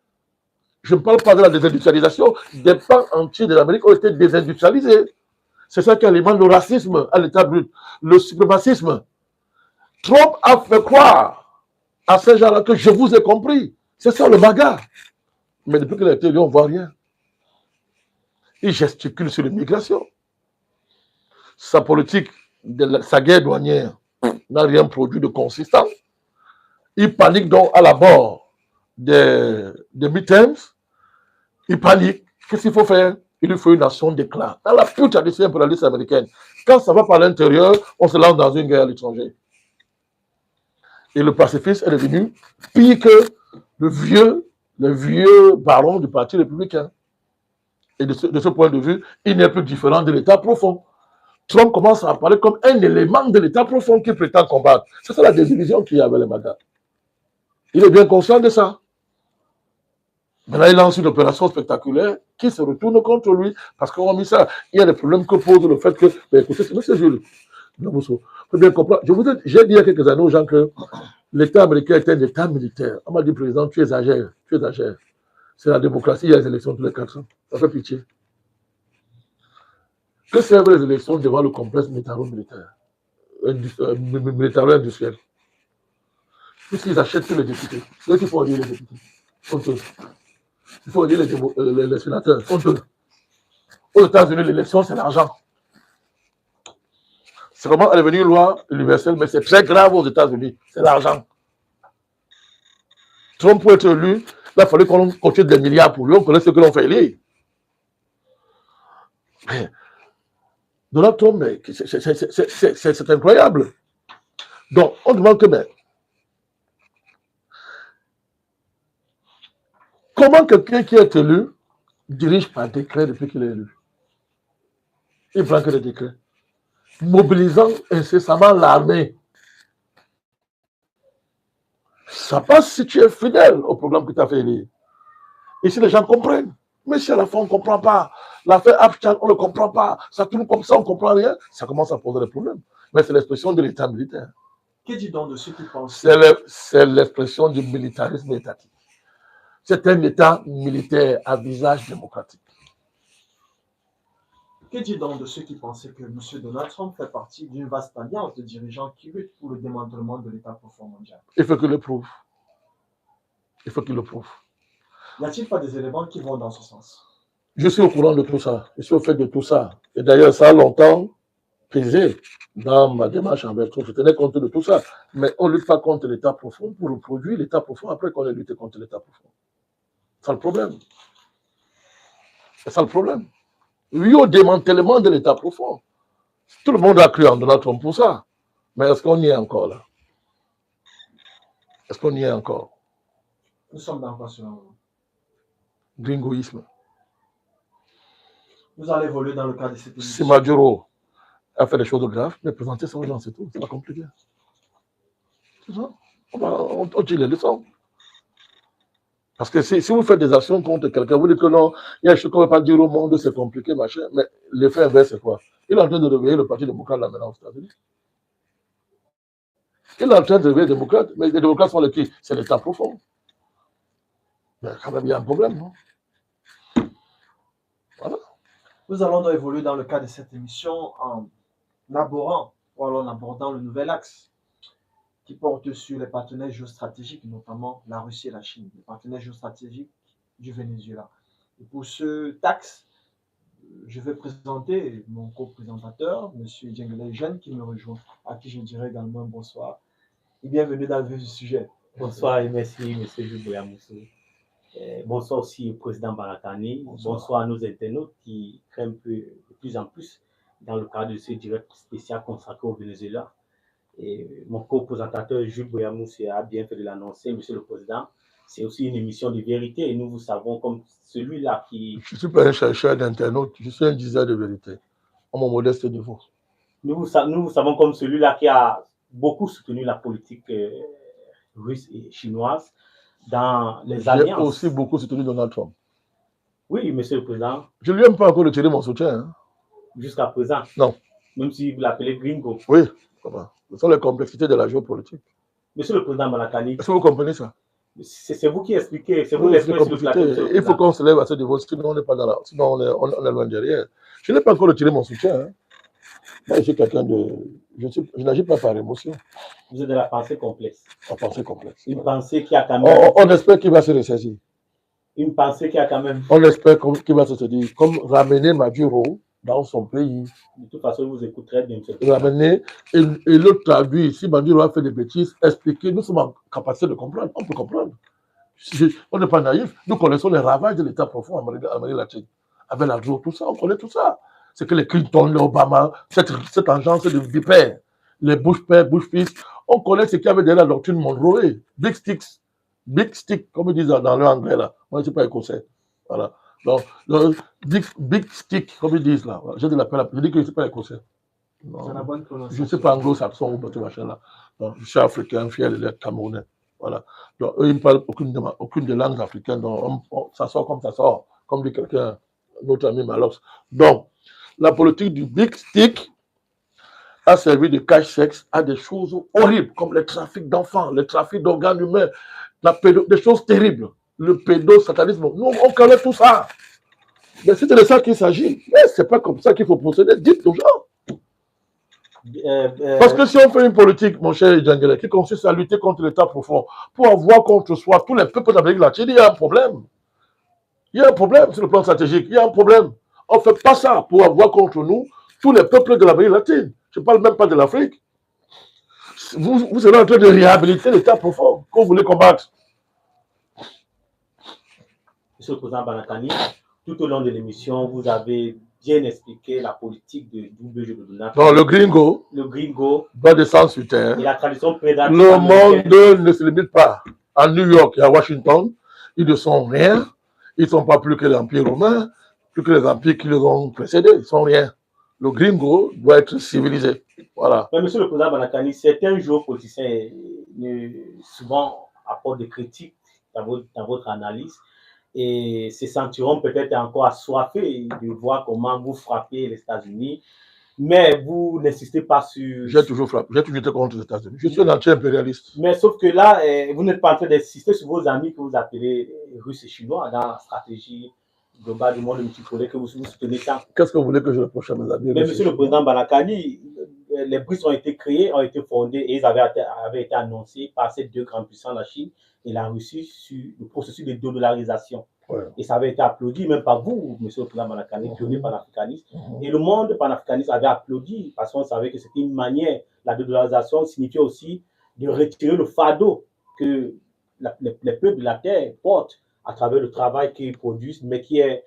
Je ne parle pas de la désindustrialisation, des pans entiers de l'Amérique ont été désindustrialisés. C'est ça qui alimente le racisme à l'état brut, le suprémacisme. Trump a fait croire à ces gens-là que je vous ai compris. C'est ça le MAGA. Mais depuis qu'il a été élu, on ne voit rien. Il gesticule sur l'immigration. Sa politique, sa guerre douanière n'a rien produit de consistant. Ils paniquent donc à la mort des midterms. Ils paniquent. Qu'est-ce qu'il faut faire? Il lui faut une nation d'éclat. Dans la pure tradition impérialiste américaine, quand ça va par l'intérieur, on se lance dans une guerre à l'étranger. Et le pacifisme est devenu pire que le vieux baron du Parti républicain. Et de ce point de vue, il n'est plus différent de l'État profond. Trump commence à apparaître comme un élément de l'État profond qu'il prétend combattre. C'est ça la désillusion qu'il y a avec les Magas. Il est bien conscient de ça. Maintenant, il lance une opération spectaculaire qui se retourne contre lui parce qu'on a mis ça. Il y a des problèmes que pose le fait que, écoutez, M. Jules, il faut bien comprendre. J'ai dit il y a quelques années aux gens que l'État américain est un État militaire. On m'a dit, président, tu exagères, tu exagères. C'est la démocratie, il y a les élections tous les 4 ans. Ça fait pitié. Que servent les élections devant le complexe militaro-militaire, militaro-industriel? Puisqu'ils achètent tous les députés. Ceux qui font élire les députés sont eux. Il faut élire les sénateurs sont eux. Aux États-Unis, l'élection, c'est l'argent. C'est vraiment devenu une loi universelle, mais c'est très grave aux États-Unis. C'est l'argent. Trump, pour être élu, il a fallu qu'on continue des milliards pour lui. On connaît ce que l'on fait élire. Mais Donald Trump, c'est incroyable. Donc, on demande que, mais, comment quelqu'un qui est élu dirige par décret depuis qu'il est élu? Il prend que des décrets. Mobilisant incessamment l'armée. Ça passe si tu es fidèle au programme que tu as fait élire. Et si les gens comprennent. Mais si à la fin on ne comprend pas, l'affaire Abchan, on ne comprend pas, ça tourne comme ça, on ne comprend rien, ça commence à poser des problèmes. Mais c'est l'expression de l'État militaire. Que dit donc de ceux qui pensent? C'est l'expression du militarisme étatique. C'est un État militaire à visage démocratique. Que dit donc de ceux qui pensaient que M. Donald Trump fait partie d'une vaste alliance de dirigeants qui luttent pour le démantèlement de l'État profond mondial? Il faut qu'il le prouve. Il faut qu'il le prouve. N'y a-t-il pas des éléments qui vont dans ce sens? Je suis au courant de tout ça. Je suis au fait de tout ça. Et d'ailleurs, ça a longtemps pesé dans ma démarche envers Trump. Je tenais compte de tout ça. Mais on ne lutte pas contre l'État profond pour reproduire l'État profond après qu'on ait lutté contre l'État profond. C'est ça le problème. C'est ça le problème. Oui, au démantèlement de l'État profond. Tout le monde a cru en Donald Trump pour ça. Mais est-ce qu'on y est encore là? Est-ce qu'on y est encore? Nous sommes dans quoi selon vous? Gringoïsme. Vous allez évoluer dans le cadre de cette émission. Si Maduro a fait des choses graves, mais présenter ça aux gens, c'est tout. C'est pas compliqué. C'est ça. On tire les leçons. Parce que si vous faites des actions contre quelqu'un, vous dites que non, il y a des choses qu'on ne peut pas dire au monde, c'est compliqué, machin. Mais l'effet inverse, c'est quoi? Il est en train de réveiller le Parti démocrate là maintenant aux États-Unis. Il est en train de réveiller les démocrates. Mais les démocrates sont les qui? C'est l'État profond. Mais quand même, il y a un problème, non? Voilà. Nous allons donc évoluer dans le cadre de cette émission en abordant le nouvel axe qui porte sur les partenaires géostratégiques, notamment la Russie et la Chine, les partenaires géostratégiques du Venezuela. Et pour ce axe, je vais présenter mon co-présentateur, M. Djengele Jeune, qui me rejoint, à qui je dirai également bonsoir et bienvenue dans le vif du sujet. Bonsoir et merci, M. Jules Boyamoussou. Bonsoir aussi au président Barakani. Bonsoir à nos internautes qui craignent de plus en plus dans le cadre de ce direct spécial consacré au Venezuela. Et mon co-présentateur Jules Boyamoussou a bien fait de l'annoncer, Monsieur le Président. C'est aussi une émission de vérité et nous vous savons comme celui-là qui... Je ne suis pas un chercheur d'internautes, je suis un diseur de vérité, à mon modeste niveau. Nous vous savons comme celui-là qui a beaucoup soutenu la politique russe et chinoise dans les alliances. J'ai aussi beaucoup soutenu Donald Trump. Oui, Monsieur le Président. Je ne lui ai même pas encore retiré mon soutien. Hein. Jusqu'à présent. Non. Même si vous l'appelez gringo. Oui, ce sont les complexités de la géopolitique. Monsieur le Président Malakani. Est-ce que vous comprenez ça? C'est vous qui expliquez, c'est vous l'expliquez sur le plateau. Il faut qu'on se lève à ce niveau, sinon on n'est pas dans la... Sinon on est loin derrière. Je n'ai pas encore retiré mon soutien. Hein. Moi, je suis quelqu'un de... Je n'agis pas par émotion. Vous êtes de la pensée complexe. La pensée complexe. Une pensée qui a quand même... On espère qu'il va se ressaisir. Une pensée qui a quand même... On espère qu'il va se dire, comme ramener Maduro dans son pays. De toute façon, il vous écoute très bien. Ramener et le traduire. Si Bandiro a fait des bêtises, expliquer. Nous sommes en capacité de comprendre. On peut comprendre. On n'est pas naïf. Nous connaissons les ravages de l'État profond en Amérique latine. Avec l'argent, tout ça, on connaît tout ça. C'est que les Clinton, les Obama, cette agence de vipères, les Bush père, Bush fils, on connaît ce qu'il y avait derrière la doctrine Monroe. Big stick, comme ils disent dans le anglais là. Moi, je ne suis pas écossais. Voilà. Donc, big stick, comme ils disent là. Je dis que je ne suis pas écossais. Je ne sais pas anglo-saxon ou tout machin là. Donc, je suis africain, fier et camerounais. Voilà. Donc, eux, ils ne parlent aucune des langues africaines. Donc, ça sort comme ça sort. Comme dit quelqu'un, notre ami Malox. Donc, la politique du big stick a servi de cache-sexe à des choses horribles, comme le trafic d'enfants, le trafic d'organes humains, des choses terribles, le pédosatanisme. Nous, on connaît tout ça. Mais c'est de ça qu'il s'agit. Mais ce n'est pas comme ça qu'il faut procéder. Dites aux gens. Parce que si on fait une politique, mon cher Djangele, qui consiste à lutter contre l'État profond, pour avoir contre soi tous les peuples d'Amérique latine, il y a un problème. Il y a un problème sur le plan stratégique. Il y a un problème. On ne fait pas ça pour avoir contre nous tous les peuples de l'Amérique latine. Je ne parle même pas de l'Afrique. Vous êtes en train de réhabiliter l'État profond qu'on voulait combattre. Monsieur le président Banakani, tout au long de l'émission, vous avez bien expliqué la politique de double jeu de Donald Trump. Non, le gringo doit descendre sur terre. Et la tradition prédate. Le monde ne se limite pas. À New York et à Washington, ils ne sont rien. Ils ne sont pas plus que l'Empire romain, plus que les empires qui les ont précédés. Ils ne sont rien. Le gringo doit être civilisé. Voilà. Mais monsieur le président Banakani, certains géopoliticiens souvent apportent des critiques dans votre analyse et se sentiront peut-être encore assoiffés de voir comment vous frappez les États-Unis. Mais vous n'insistez pas sur... J'ai toujours frappé, j'ai toujours été contre les États-Unis. Je suis un anti-impérialiste. Mais sauf que là, vous n'êtes pas en train d'insister sur vos amis que vous appelez Russes et Chinois dans la stratégie globale du monde multipolaire que vous soutenez tant. Qu'est-ce que vous voulez que je reproche à mes amis? Mais monsieur le président Banakani, les BRICS ont été créés, ont été fondés et ils avaient été annoncés par ces deux grandes puissances, la Chine et la Russie, sur le processus de dollarisation. Ouais. Et ça avait été applaudi, même par vous, monsieur le président Banakani, pionnier panafricaniste. Et le monde panafricaniste avait applaudi parce qu'on savait que c'était une manière, la dollarisation signifiait aussi de retirer le fardeau que les peuples de la terre portent à travers le travail qu'ils produisent, mais qui est,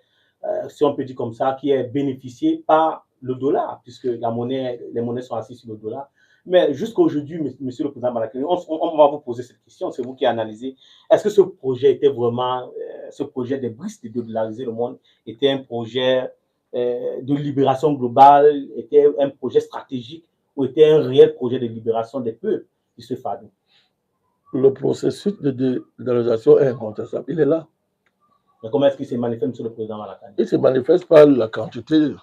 si on peut dire comme ça, qui est bénéficié par le dollar, puisque les monnaies sont assises sur le dollar. Mais jusqu'aujourd'hui, monsieur le président Banakani, on va vous poser cette question, c'est vous qui analysez. Est-ce que ce projet était vraiment, ce projet des BRICS de dollariser le monde, était un projet de libération globale, était un projet stratégique ou était un réel projet de libération des peuples de ce fardeau? Le processus de dollarisation est incontestable, il est là. Mais comment est-ce qu'il se manifeste, monsieur le président Banakani? Il se manifeste par la quantité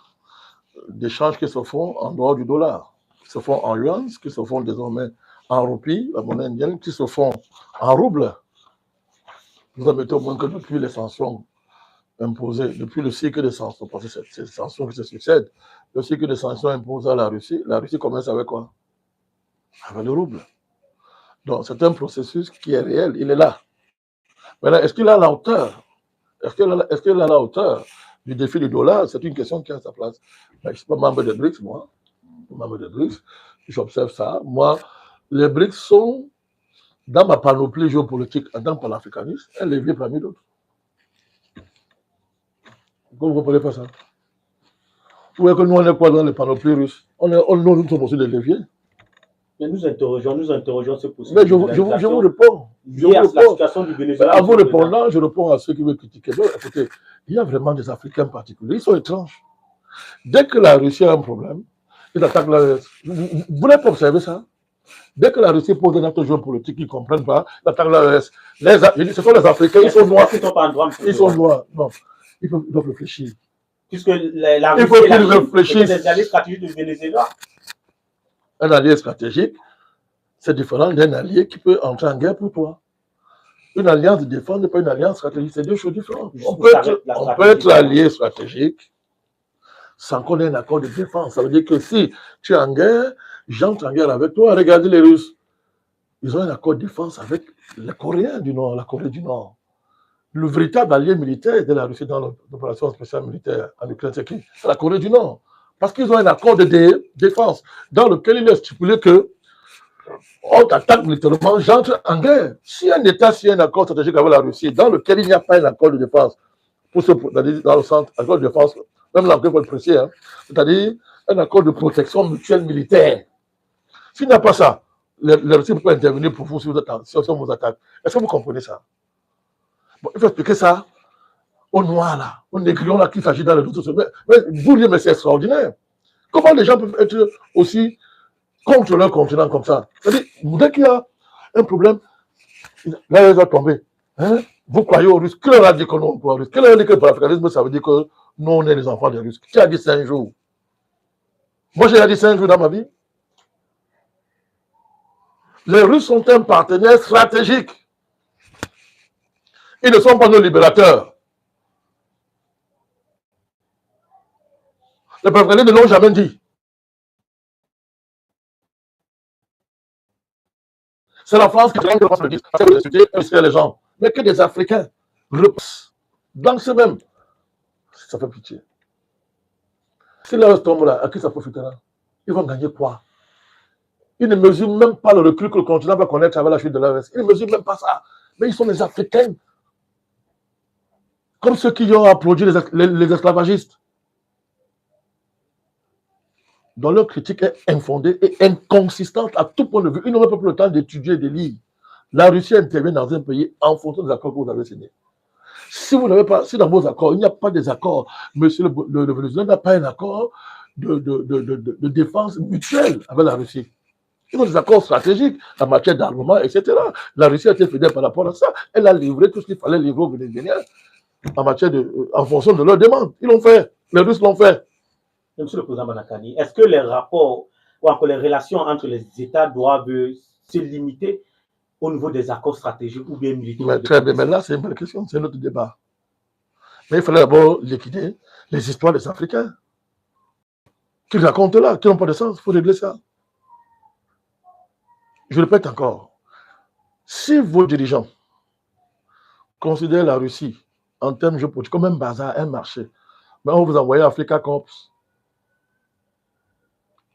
d'échanges qui se font en dehors du dollar, qui se font en yuan, qui se font désormais en roupies, la monnaie indienne, qui se font en roubles. Vous admettez au moins que depuis les sanctions imposées, depuis le cycle de sanctions, parce que c'est ces sanctions qui se succèdent, le cycle de sanctions imposé à la Russie commence avec quoi? Avec le rouble. Donc c'est un processus qui est réel, il est là. Maintenant, est-ce qu'il a la hauteur? Est-ce qu'il a la hauteur du défi du dollar? C'est une question qui a sa place. Je ne suis pas membre des BRICS, moi. Je suis membre des BRICS. J'observe ça. Moi, les BRICS sont, dans ma panoplie géopolitique en tant que panafricaniste, un levier parmi d'autres. Vous ne comprenez pas ça? Vous voyez que nous, on est quoi dans les panoplies russes? Nous sommes aussi des leviers. Mais nous interrogeons ce processus. Mais je vous réponds. La situation du Venezuela. À vous répondant, je réponds à ceux qui veulent critiquer. Donc, écoutez, il y a vraiment des Africains particuliers. Ils sont étranges. Dès que la Russie a un problème, ils attaquent l'AES. Vous n'avez pas observé ça? Dès que la Russie pose un acte géopolitique qu'ils ne comprennent pas, ils attaquent l'AES. Ce sont les Africains, ils sont noirs. Ils sont noirs. Non, ils doivent réfléchir. Puisque la Russie est des alliés stratégiques du Venezuela. Un allié stratégique, c'est différent d'un allié qui peut entrer en guerre pour toi. Une alliance de défense n'est pas une alliance stratégique, c'est deux choses différentes. On peut être allié stratégique sans qu'on ait un accord de défense. Ça veut dire que si tu es en guerre, j'entre en guerre avec toi. Regardez les Russes. Ils ont un accord de défense avec les Coréens du Nord, la Corée du Nord. le véritable allié militaire de la Russie dans l'opération spéciale militaire en Ukraine, c'est qui? C'est la Corée du Nord. Parce qu'ils ont un accord de défense dans lequel il est stipulé que on attaque militairement, j'entre en guerre. Si un État signe un accord stratégique avec la Russie dans lequel il n'y a pas un accord de défense, dans le centre, accord de défense, même l'anglais pour le préciser, hein, c'est-à-dire un accord de protection mutuelle militaire. S'il n'y a pas ça, la Russie ne peut pas intervenir pour vous si on vous attaque. Est-ce que vous comprenez ça? Bon, il faut expliquer ça aux Noirs, là, aux Négrions, là, qui s'agit dans les autres sociétés. Mais vous dites, mais c'est extraordinaire. Comment les gens peuvent être aussi contre leur continent comme ça? C'est-à-dire, dès qu'il y a un problème, là, ils vont tomber. Hein? Vous croyez aux Russes? Qui leur a dit que non, aux Russes? Qui leur a dit que le panafricanisme, ça veut dire que nous, on est les enfants des Russes? Qui a dit ça un jour? Moi, j'ai dit ça un jour dans ma vie. Les Russes sont un partenaire stratégique. Ils ne sont pas nos libérateurs. Les panafricanistes ne l'ont jamais dit. C'est la France qui le dit. Parce que les gens. Mais que des Africains. Dans ce même. Ça fait pitié. Si leur tombe là, à qui ça profitera? Ils vont gagner quoi? Ils ne mesurent même pas le recul que le continent va connaître avec la chute de l'AES. Ils ne mesurent même pas ça. Mais ils sont les Africains. Comme ceux qui ont applaudi les esclavagistes. Dont leur critique est infondée et inconsistante à tout point de vue. Ils n'auraient pas le temps d'étudier et de lire. La Russie intervient dans un pays en fonction des accords que vous avez signés. Si vous n'avez pas, si dans vos accords, il n'y a pas des accords, monsieur le Vénézuélien n'a pas un accord de défense mutuelle avec la Russie. Ils ont des accords stratégiques en matière d'armement, etc. La Russie a été fidèle par rapport à ça. Elle a livré tout ce qu'il fallait livrer aux Vénézuéliens en fonction de leurs demandes. Ils l'ont fait. Les Russes l'ont fait. Monsieur le Président Banakani, est-ce que les rapports ou encore les relations entre les États doivent se limiter au niveau des accords stratégiques ou bien militaires? Très bien, mais là, c'est une bonne question, c'est notre débat. Mais il fallait d'abord liquider les histoires des Africains. Qu'ils racontent là, qui n'ont pas de sens, il faut régler ça. Je répète encore, si vos dirigeants considèrent la Russie en termes géopolitiques comme un bazar, un marché, mais on vous envoie Africa Corps,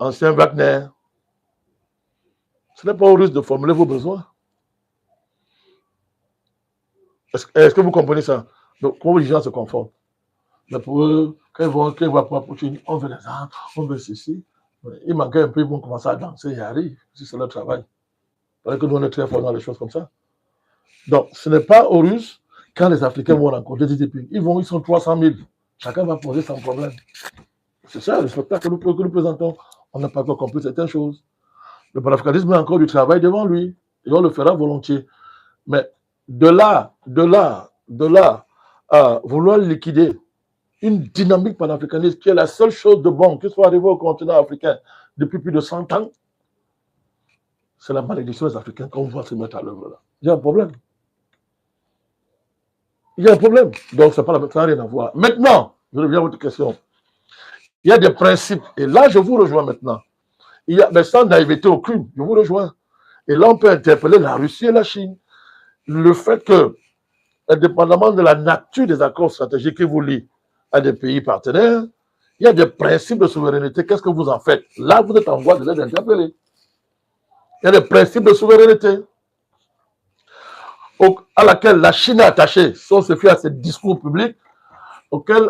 ancien Wagner, ce n'est pas aux Russes de formuler vos besoins. Est-ce que vous comprenez ça? Donc, comment les gens se conforment? Mais pour eux, quand ils voient pour Poutine, on veut les armes, on veut ceci. Il manquait un peu, ils vont commencer à danser et arrivent, si c'est leur travail. Parce que nous, on est très forts dans les choses comme ça. Donc, ce n'est pas aux Russes, quand les Africains vont rencontrer des pays, ils sont 300 000. Chacun va poser sans problème. C'est ça le spectacle que nous présentons. On n'a pas encore compris certaines choses. Le panafricanisme a encore du travail devant lui. Et on le fera volontiers. Mais de là à vouloir liquider une dynamique panafricaniste qui est la seule chose de bon qui soit arrivée au continent africain depuis plus de 100 ans, c'est la malédiction des Africains qu'on voit se mettre à l'œuvre là. Il y a un problème. Il y a un problème. Donc, ça n'a rien à voir. Maintenant, je reviens à votre question. Il y a des principes. Et là, je vous rejoins maintenant. Il y a, mais sans naïveté aucune, je vous rejoins. Et là, on peut interpeller la Russie et la Chine. Le fait que, indépendamment de la nature des accords stratégiques qui vous lient à des pays partenaires, il y a des principes de souveraineté. Qu'est-ce que vous en faites? Là, vous êtes en voie de les interpeller. Il y a des principes de souveraineté à laquelle la Chine est attachée, si on se fie à ses discours publics,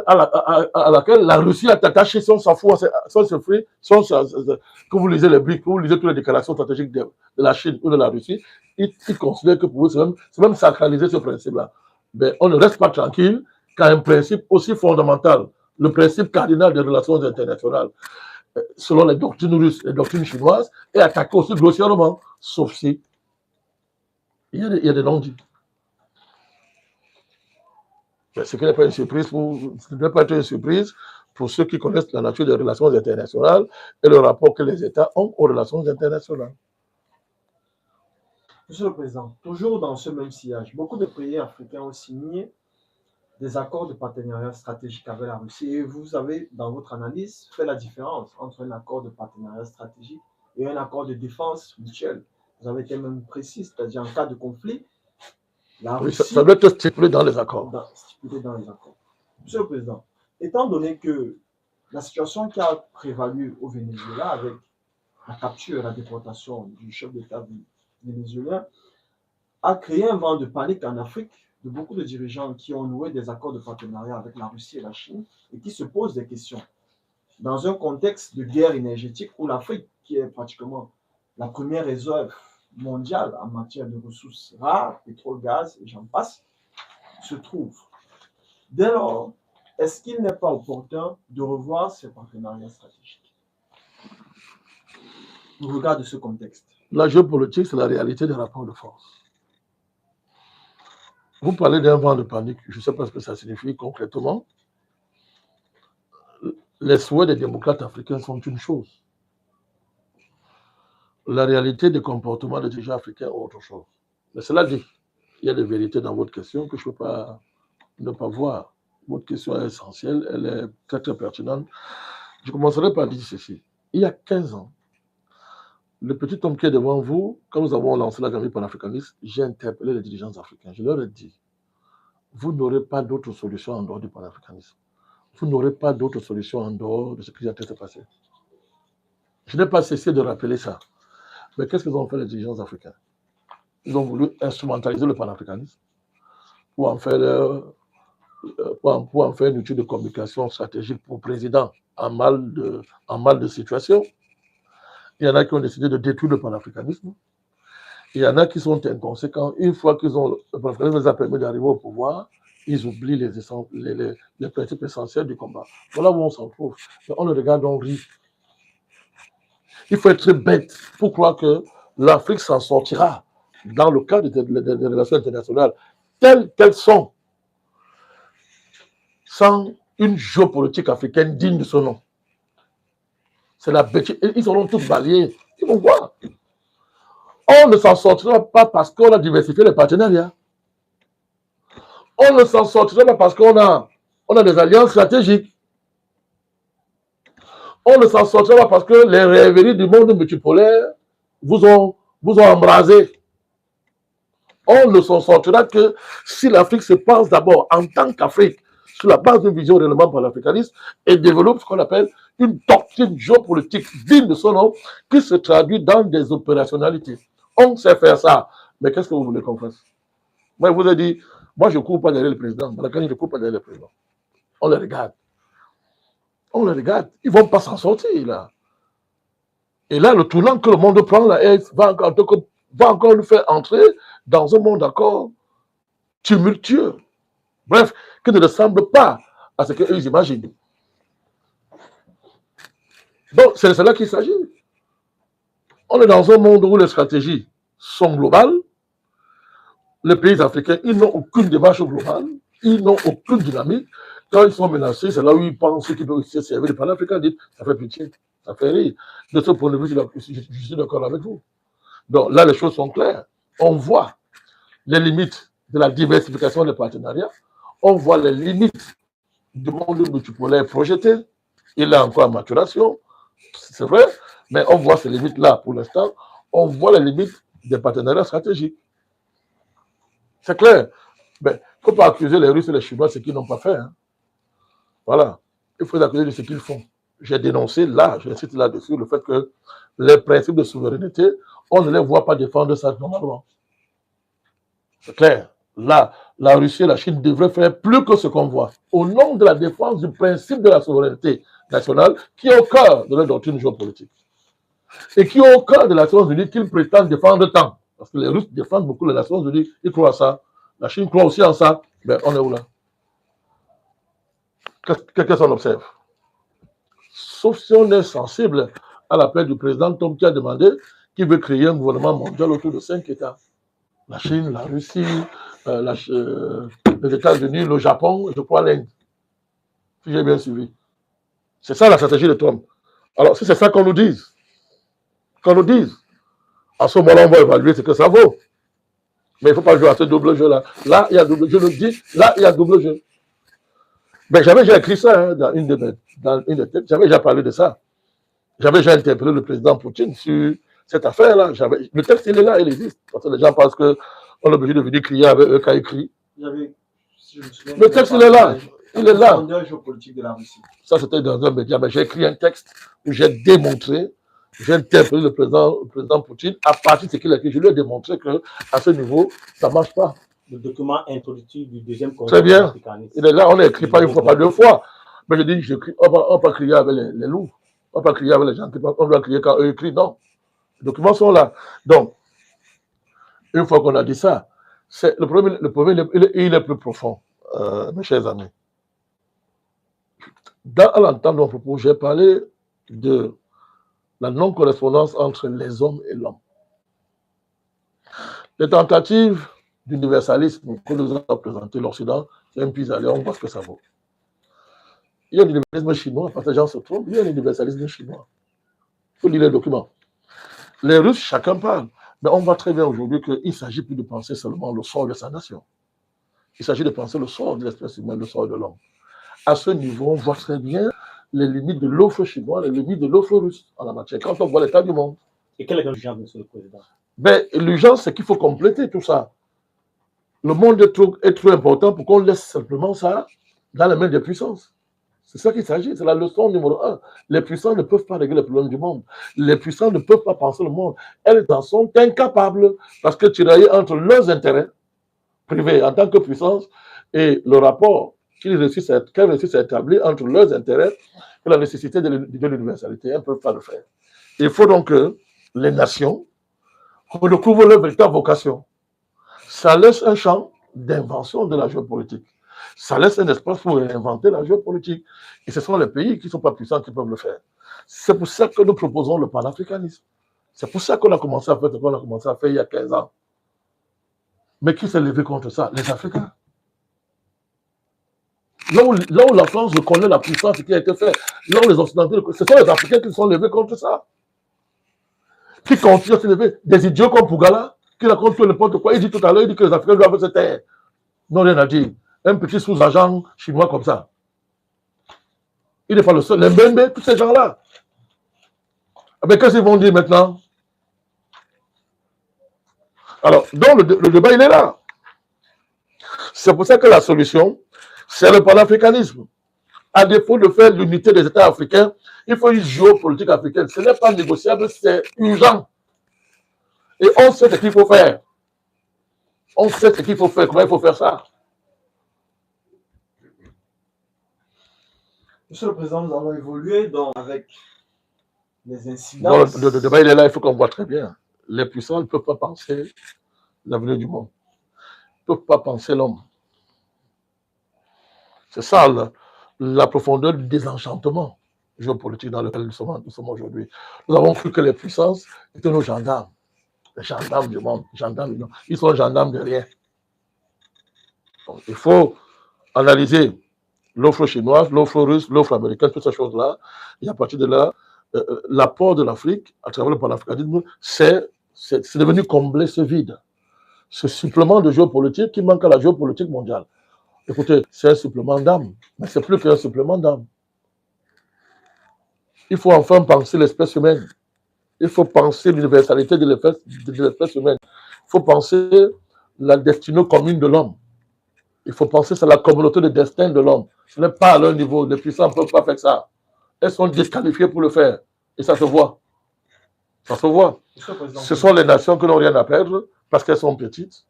à laquelle la Russie est attachée, si on s'en fout, si on se fie, que vous lisez les briques, que vous lisez toutes les déclarations stratégiques de la Chine ou de la Russie, ils considèrent que pour eux, c'est même sacraliser ce principe-là. Mais on ne reste pas tranquille qu'à un principe aussi fondamental, le principe cardinal des relations internationales, selon les doctrines russes, les doctrines chinoises, est attaqué aussi grossièrement, sauf si il y a des non-dits. Ce qui n'est pas une surprise pour ceux qui connaissent la nature des relations internationales et le rapport que les États ont aux relations internationales. Monsieur le Président, toujours dans ce même sillage, beaucoup de pays africains ont signé des accords de partenariat stratégique avec la Russie et vous avez, dans votre analyse, fait la différence entre un accord de partenariat stratégique et un accord de défense mutuelle. Vous avez été même précis, c'est-à-dire en cas de conflit, La Oui, Russie, ça doit être stipulé dans les accords. Stipulé dans les accords. Monsieur le Président, étant donné que la situation qui a prévalu au Venezuela avec la capture et la déportation du chef d'État vénézuélien a créé un vent de panique en Afrique de beaucoup de dirigeants qui ont noué des accords de partenariat avec la Russie et la Chine et qui se posent des questions. Dans un contexte de guerre énergétique où l'Afrique, qui est pratiquement la première réserve mondiale en matière de ressources rares, pétrole, gaz et j'en passe, se trouve. Dès lors, est-ce qu'il n'est pas opportun de revoir ces partenariats stratégiques au regard de ce contexte? La géopolitique, c'est la réalité des rapports de force. Vous parlez d'un vent de panique, je ne sais pas ce que ça signifie concrètement. Les souhaits des démocrates africains sont une chose. La réalité des comportements des dirigeants africains est autre chose. Mais cela dit, il y a des vérités dans votre question que je ne peux pas ne pas voir. Votre question est essentielle, elle est très très pertinente. Je commencerai par dire ceci. Il y a 15 ans, le petit homme qui est devant vous, quand nous avons lancé la galerie panafricaniste, j'ai interpellé les dirigeants africains. Je leur ai dit, vous n'aurez pas d'autre solution en dehors du panafricanisme. Vous n'aurez pas d'autre solution en dehors de ce qui est en train de se passer. Je n'ai pas cessé de rappeler ça. Mais qu'est-ce qu'ils ont fait les dirigeants africains? Ils ont voulu instrumentaliser le panafricanisme pour en faire une outil de communication stratégique pour le président en mal de situation. Il y en a qui ont décidé de détruire le panafricanisme. Il y en a qui sont inconséquents. Une fois qu'ils ont le panafricanisme les a permis d'arriver au pouvoir, ils oublient les principes essentiels du combat. Voilà où on s'en trouve. Mais on le regarde, on rit. Il faut être bête pour croire que l'Afrique s'en sortira dans le cadre des relations internationales telles qu'elles sont, sans une géopolitique africaine digne de ce nom. C'est la bêtise. Ils seront tous balayés. Ils vont voir. On ne s'en sortira pas parce qu'on a diversifié les partenariats. On ne s'en sortira pas parce qu'on a des alliances stratégiques. On ne s'en sortira pas parce que les rêveries du monde multipolaire vous ont embrasé. On ne s'en sortira que si l'Afrique se pense d'abord en tant qu'Afrique sur la base d'une vision réellement panafricaniste et développe ce qu'on appelle une doctrine géopolitique digne de son nom qui se traduit dans des opérationnalités. On sait faire ça. Mais qu'est-ce que vous voulez qu'on fasse? Moi, je vous ai dit, moi, je ne cours pas derrière le président. Je ne cours pas derrière le président. On les regarde. On les regarde. Ils ne vont pas s'en sortir, là. Et là, le tournant que le monde prend, là, va encore nous faire entrer dans un monde encore tumultueux. Bref, qui ne ressemble pas à ce qu'eux imaginent. Donc, c'est de cela qu'il s'agit. On est dans un monde où les stratégies sont globales. Les pays africains, ils n'ont aucune démarche globale. Ils n'ont aucune dynamique. Quand ils sont menacés, c'est là où ils pensent qu'ils peuvent se servir de panafricanisme. Ça fait pitié, ça fait rire. De ce point de vue, je suis d'accord avec vous. Donc là, les choses sont claires. On voit les limites de la diversification des partenariats. On voit les limites du monde multipolaire projeté. Il est encore en maturation, c'est vrai, mais on voit ces limites-là pour l'instant. On voit les limites des partenariats stratégiques. C'est clair. Mais il ne faut pas accuser les Russes et les Chinois de ce qu'ils n'ont pas fait. Hein. Voilà. Il faut les accuser de ce qu'ils font. J'ai dénoncé là, j'insiste là-dessus, le fait que les principes de souveraineté, on ne les voit pas défendre ça normalement. C'est clair. Là, la Russie et la Chine devraient faire plus que ce qu'on voit. Au nom de la défense du principe de la souveraineté nationale, qui est au cœur de leur doctrine géopolitique. Et qui est au cœur de les Nations Unies qu'ils prétendent défendre tant. Parce que les Russes défendent beaucoup les Nations Unies, ils croient à ça. La Chine croit aussi en ça. Mais on est où là? Qu'est-ce qu'on observe? Sauf si on est sensible à l'appel du président Trump qui a demandé qu'il veut créer un gouvernement mondial autour de 5 États. La Chine, la Russie, les États-Unis, le Japon, je crois l'Inde. Si j'ai bien suivi. C'est ça la stratégie de Trump. Alors, si c'est ça qu'on nous dise, à ce moment-là, on va évaluer ce que ça vaut. Mais il ne faut pas jouer à ce double jeu-là. Là, il y a double jeu, je le dis, là, il y a double jeu. Mais j'avais déjà écrit ça hein, dans une des têtes, j'avais déjà parlé de ça. J'avais déjà interpellé le président Poutine sur cette affaire-là. Le texte, il est là, il existe. Parce que les gens pensent que On est obligé de venir crier avec eux quand ils crient. Si je me souviens, Le texte, il est là. Il est là. Géopolitique de la Russie. Ça, c'était dans un média, mais j'ai écrit un texte où j'ai démontré, j'ai interpellé le président Poutine à partir de ce qu'il a écrit. Je lui ai démontré qu'à ce niveau, ça ne marche pas. Le document introductif du deuxième congrès. Très bien. Il est là, on n'écrit pas une fois, pas deux fois. Mais je dis, on ne va pas crier avec les loups. On ne va pas crier avec les gens. On doit crier quand eux écrivent. Non. Les documents sont là. Donc, une fois qu'on a dit ça, le problème il est plus profond, mes chers amis. À l'entendre de mon propos, j'ai parlé de la non-correspondance entre les hommes et l'homme. Les tentatives d'universalisme que nous a présenté l'Occident, c'est un pis-aller, on voit ce que ça vaut. Il y a un universalisme chinois, parce que les gens se trompent, il y a un universalisme chinois. Il faut lire les documents. Les Russes, chacun parle. Mais on voit très bien aujourd'hui qu'il ne s'agit plus de penser seulement le sort de sa nation. Il s'agit de penser le sort de l'espèce humaine, le sort de l'homme. À ce niveau, on voit très bien les limites de l'offre chinoise, les limites de l'offre russe en la matière, quand on voit l'état du monde. Et quelle est l'urgence, Monsieur le Président? L'urgence, c'est qu'il faut compléter tout ça. Le monde est trop important pour qu'on laisse simplement ça dans les mains des puissances. C'est ça qu'il s'agit, c'est la leçon numéro 1. Les puissants ne peuvent pas régler les problèmes du monde. Les puissants ne peuvent pas penser le monde. Elles en sont incapables parce que tirailler entre leurs intérêts privés en tant que puissance et le rapport qu'elles réussissent à établir entre leurs intérêts et la nécessité de l'universalité, elles ne peuvent pas le faire. Il faut donc que les nations redécouvrent leur véritable vocation. Ça laisse un champ d'invention de la géopolitique. Ça laisse un espace pour inventer la géopolitique. Et ce sont les pays qui ne sont pas puissants qui peuvent le faire. C'est pour ça que nous proposons le panafricanisme. C'est pour ça qu'on a commencé à faire ce qu'on a commencé à faire il y a 15 ans. Mais qui s'est levé contre ça? Les Africains. Là où la France reconnaît la puissance qui a été faite, là où les Occidentaux, ce sont les Africains qui se sont levés contre ça. Qui continuent à se lever. Des idiots comme Pougala, qui racontent tout n'importe quoi. Il dit tout à l'heure, il dit que les Africains doivent se taire. Non, rien à dire. Un petit sous-agent chinois comme ça. Il n'est pas le seul. Les Mbembe, tous ces gens-là. Mais qu'est-ce qu'ils vont dire maintenant? Alors, donc le débat, il est là. C'est pour ça que la solution, c'est le panafricanisme. À défaut de faire l'unité des États africains, il faut une géopolitique africaine. Ce n'est pas négociable, c'est urgent. Et on sait ce qu'il faut faire. On sait ce qu'il faut faire, comment il faut faire ça. Monsieur le Président, nous allons évoluer donc avec les incidences. Bon, le débat, il est là, il faut qu'on voit très bien. Les puissants ne peuvent pas penser l'avenir du monde. Ils ne peuvent pas penser l'homme. C'est ça la profondeur du désenchantement géopolitique dans lequel nous sommes aujourd'hui. Nous avons cru que les puissances étaient nos gendarmes. Les gendarmes du monde. Ils sont gendarmes de rien. Donc, il faut analyser l'offre chinoise, l'offre russe, l'offre américaine, toutes ces choses-là. Et à partir de là, l'apport de l'Afrique, à travers le panafricanisme, c'est devenu combler ce vide. Ce supplément de géopolitique qui manque à la géopolitique mondiale. Écoutez, c'est un supplément d'âme, mais c'est plus qu'un supplément d'âme. Il faut enfin penser l'espèce humaine. Il faut penser l'universalité de l'espèce humaine. Il faut penser la destinée commune de l'homme. Il faut penser à la communauté de destin de l'homme. Ce n'est pas à leur niveau. Les puissants ne peuvent pas faire ça. Elles sont disqualifiées pour le faire. Et ça se voit. Ça se voit. Ce sont les nations qui n'ont rien à perdre parce qu'elles sont petites,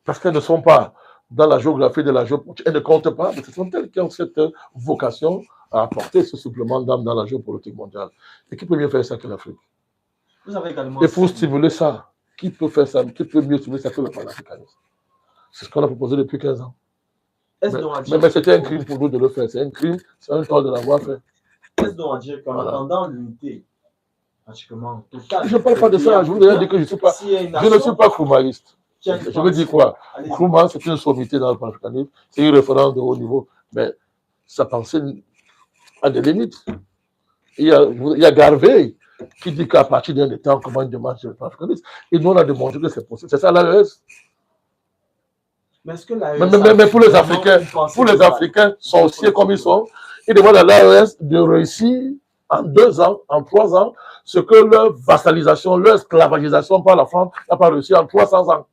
parce qu'elles ne sont pas dans la géographie de la géopolitique. Elles ne comptent pas, mais ce sont elles qui ont cette vocation à apporter ce supplément d'âme dans la géopolitique mondiale. Et qui peut mieux faire ça que l'Afrique? Et pour stimuler ça, qui peut faire ça? Qui peut mieux stimuler ça que le panafricanisme? C'est ce qu'on a proposé depuis 15 ans. Mais c'était un crime pour nous de le faire. C'est un crime, c'est un tort de l'avoir fait. Est-ce donc à dire qu'en attendant l'unité pratiquement totale? Je ne parle pas de ça. Je vous ai dit que je ne suis pas kroumaïste. Je veux dire quoi? Krouman, c'est une sommité dans le panafricanisme, c'est une référence de haut niveau, mais sa pensée a des limites. Il y a Garvey qui dit qu'à partir d'un État, on commence une démarche sur le panafricanisme. Et nous, on a démontré que c'est possible. C'est ça l'AES. Mais pour les Africains, sorciers comme ils sont, ils demandent à l'AES de réussir en 2 ans, en 3 ans, ce que leur vassalisation, leur esclavagisation par la France n'a pas réussi en 300 ans.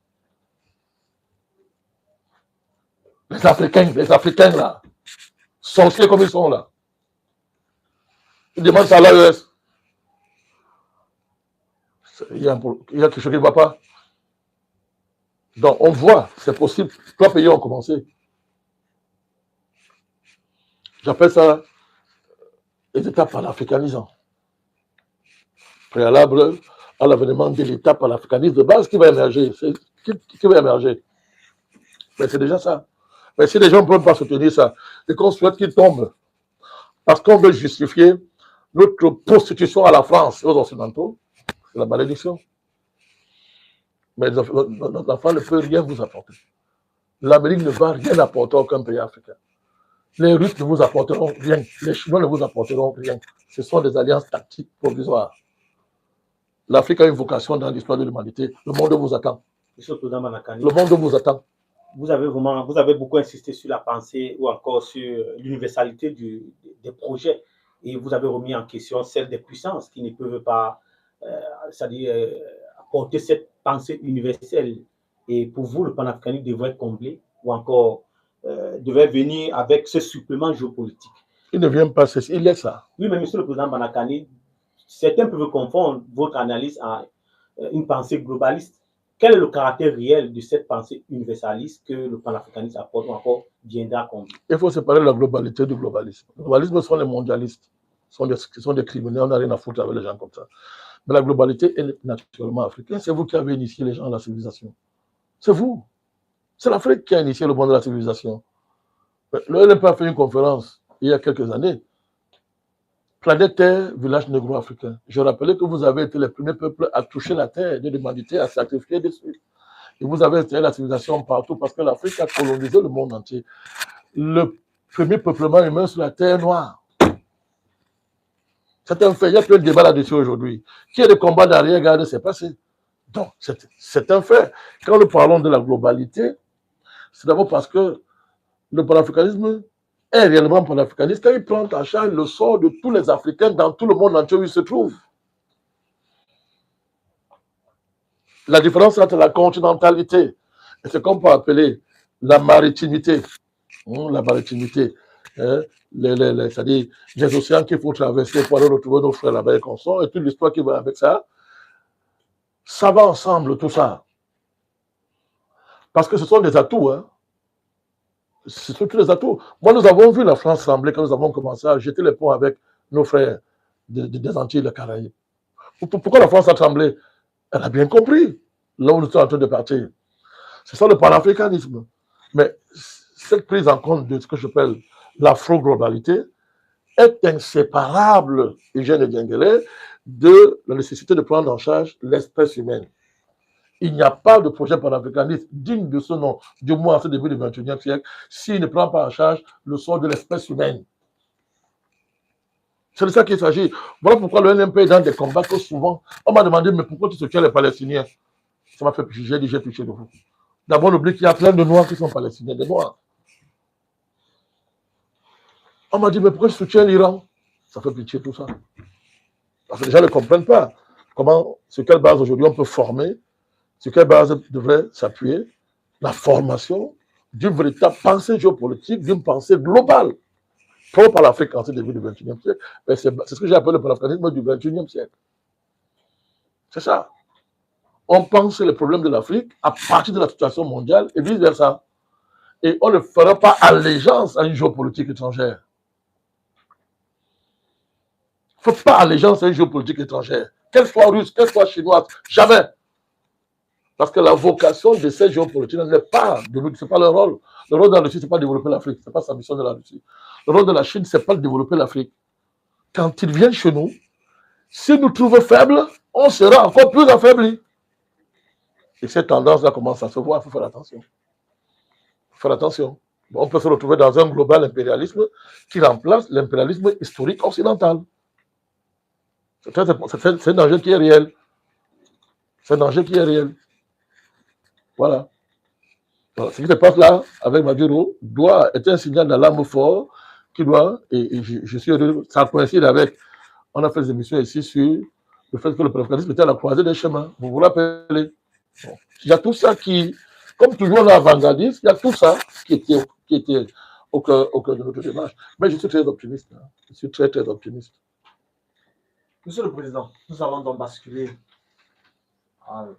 Les Africains là, sorciers comme ils sont là. Ils demandent ça à l'AES. Il y a quelque chose qui ne va pas. Donc, on voit, c'est possible. 3 pays ont commencé. J'appelle ça les États panafricanisants. Préalable à l'avènement de l'État panafricaniste de base qui va émerger. Qui va émerger. Mais c'est déjà ça. Mais si les gens ne peuvent pas soutenir ça, et qu'on souhaite qu'ils tombent, parce qu'on veut justifier notre prostitution à la France et aux Occidentaux, c'est la malédiction. Mais notre enfant ne peut rien vous apporter. L'Amérique ne va rien apporter à aucun pays africain. Les Russes ne vous apporteront rien. Les Chinois ne vous apporteront rien. Ce sont des alliances tactiques provisoires. L'Afrique a une vocation dans l'histoire de l'humanité. Le monde vous attend. Le monde vous attend. Vous avez beaucoup insisté sur la pensée ou encore sur l'universalité des projets. Et vous avez remis en question celle des puissances qui ne peuvent pas, apporter cette pensée universelle. Et pour vous, le panafricanisme devrait être comblé ou encore devait venir avec ce supplément géopolitique. Il ne vient pas, il est ça. Oui, mais monsieur le président Banakani, certains peuvent confondre votre analyse à une pensée globaliste. Quel est le caractère réel de cette pensée universaliste que le panafricanisme apporte ou encore viendra combler? Il faut séparer la globalité du globalisme. Le globalisme sont les mondialistes, sont des criminels, on n'a rien à foutre avec les gens comme ça. Mais la globalité est naturellement africaine. C'est vous qui avez initié les gens à la civilisation. C'est vous. C'est l'Afrique qui a initié le monde de la civilisation. Le LNP a fait une conférence il y a quelques années. Planète Terre, village négro-africain. Je rappelais que vous avez été les premiers peuples à toucher la terre de l'humanité, à sacrifier dessus. Et vous avez installé la civilisation partout parce que l'Afrique a colonisé le monde entier. Le premier peuplement humain sur la terre noire. C'est un fait. Il y a plein de débats là-dessus aujourd'hui. Qui est le combat d'arrière-garde, c'est passé. Donc, c'est un fait. Quand nous parlons de la globalité, c'est d'abord parce que le panafricanisme est réellement panafricaniste quand il prend en charge le sort de tous les Africains dans tout le monde entier où ils se trouvent. La différence entre la continentalité et ce qu'on peut appeler la maritimité, la maritimité, c'est-à-dire les océans qu'il faut traverser pour aller retrouver nos frères là-bas et consorts, et toute l'histoire qui va avec ça, ça va ensemble tout ça. Parce que ce sont des atouts, hein. Ce sont tous les atouts. Moi, nous avons vu la France trembler quand nous avons commencé à jeter les ponts avec nos frères des Antilles et des Caraïbes. Pourquoi la France a tremblé? Elle a bien compris là où nous sommes en train de partir. C'est ça le panafricanisme. Mais cette prise en compte de ce que j'appelle l'afro-globalité est inséparable, Eugène Diengele, de la nécessité de prendre en charge l'espèce humaine. Il n'y a pas de projet panafricaniste digne de ce nom, du moins à ce début du XXIe siècle, s'il ne prend pas en charge le sort de l'espèce humaine. C'est de ça qu'il s'agit. Voilà pourquoi le NMP est dans des combats que souvent, on m'a demandé, mais pourquoi tu soutiens les Palestiniens? Ça m'a fait j'ai dit, j'ai touché de vous. D'abord, on oublie qu'il y a plein de Noirs qui sont Palestiniens, des Noirs. On m'a dit, mais pourquoi tu soutiens l'Iran? Ça fait pitié tout ça. Parce que les gens ne comprennent pas comment, sur quelle base aujourd'hui on peut former, sur quelle base devrait s'appuyer la formation d'une véritable pensée géopolitique, d'une pensée globale, propre à l'Afrique en ce début du XXIe siècle. C'est ce que j'ai appelé le panafricanisme du XXIe siècle. C'est ça. On pense les problèmes de l'Afrique à partir de la situation mondiale et vice-versa. Et on ne fera pas allégeance à une géopolitique étrangère. Il ne faut pas allégeance à une géopolitique étrangère. Qu'elle soit russe, qu'elle soit chinoise, jamais. Parce que la vocation de ces géopolitiques n'est pas de nous, ce n'est pas leur rôle. Le rôle de la Russie, ce n'est pas de développer l'Afrique. Ce n'est pas sa mission de la Russie. Le rôle de la Chine, ce n'est pas de développer l'Afrique. Quand ils viennent chez nous, si nous trouvons faibles, on sera encore plus affaiblis. Et cette tendance-là commence à se voir, il faut faire attention. Il faut faire attention. On peut se retrouver dans un global impérialisme qui remplace l'impérialisme historique occidental. C'est un danger qui est réel. C'est un danger qui est réel. Voilà. Alors, ce qui se passe là, avec Maduro, doit être un signal d'alarme fort qui doit, et je suis heureux, ça coïncide avec, on a fait des émissions ici sur le fait que le panafricanisme était à la croisée des chemins. Vous vous rappelez? Bon. Il y a tout ça qui, comme toujours l'avant-gardiste, il y a tout ça qui qui était au cœur de notre démarche. Mais je suis très optimiste. Hein. Je suis très, très optimiste. Monsieur le Président, nous allons donc basculer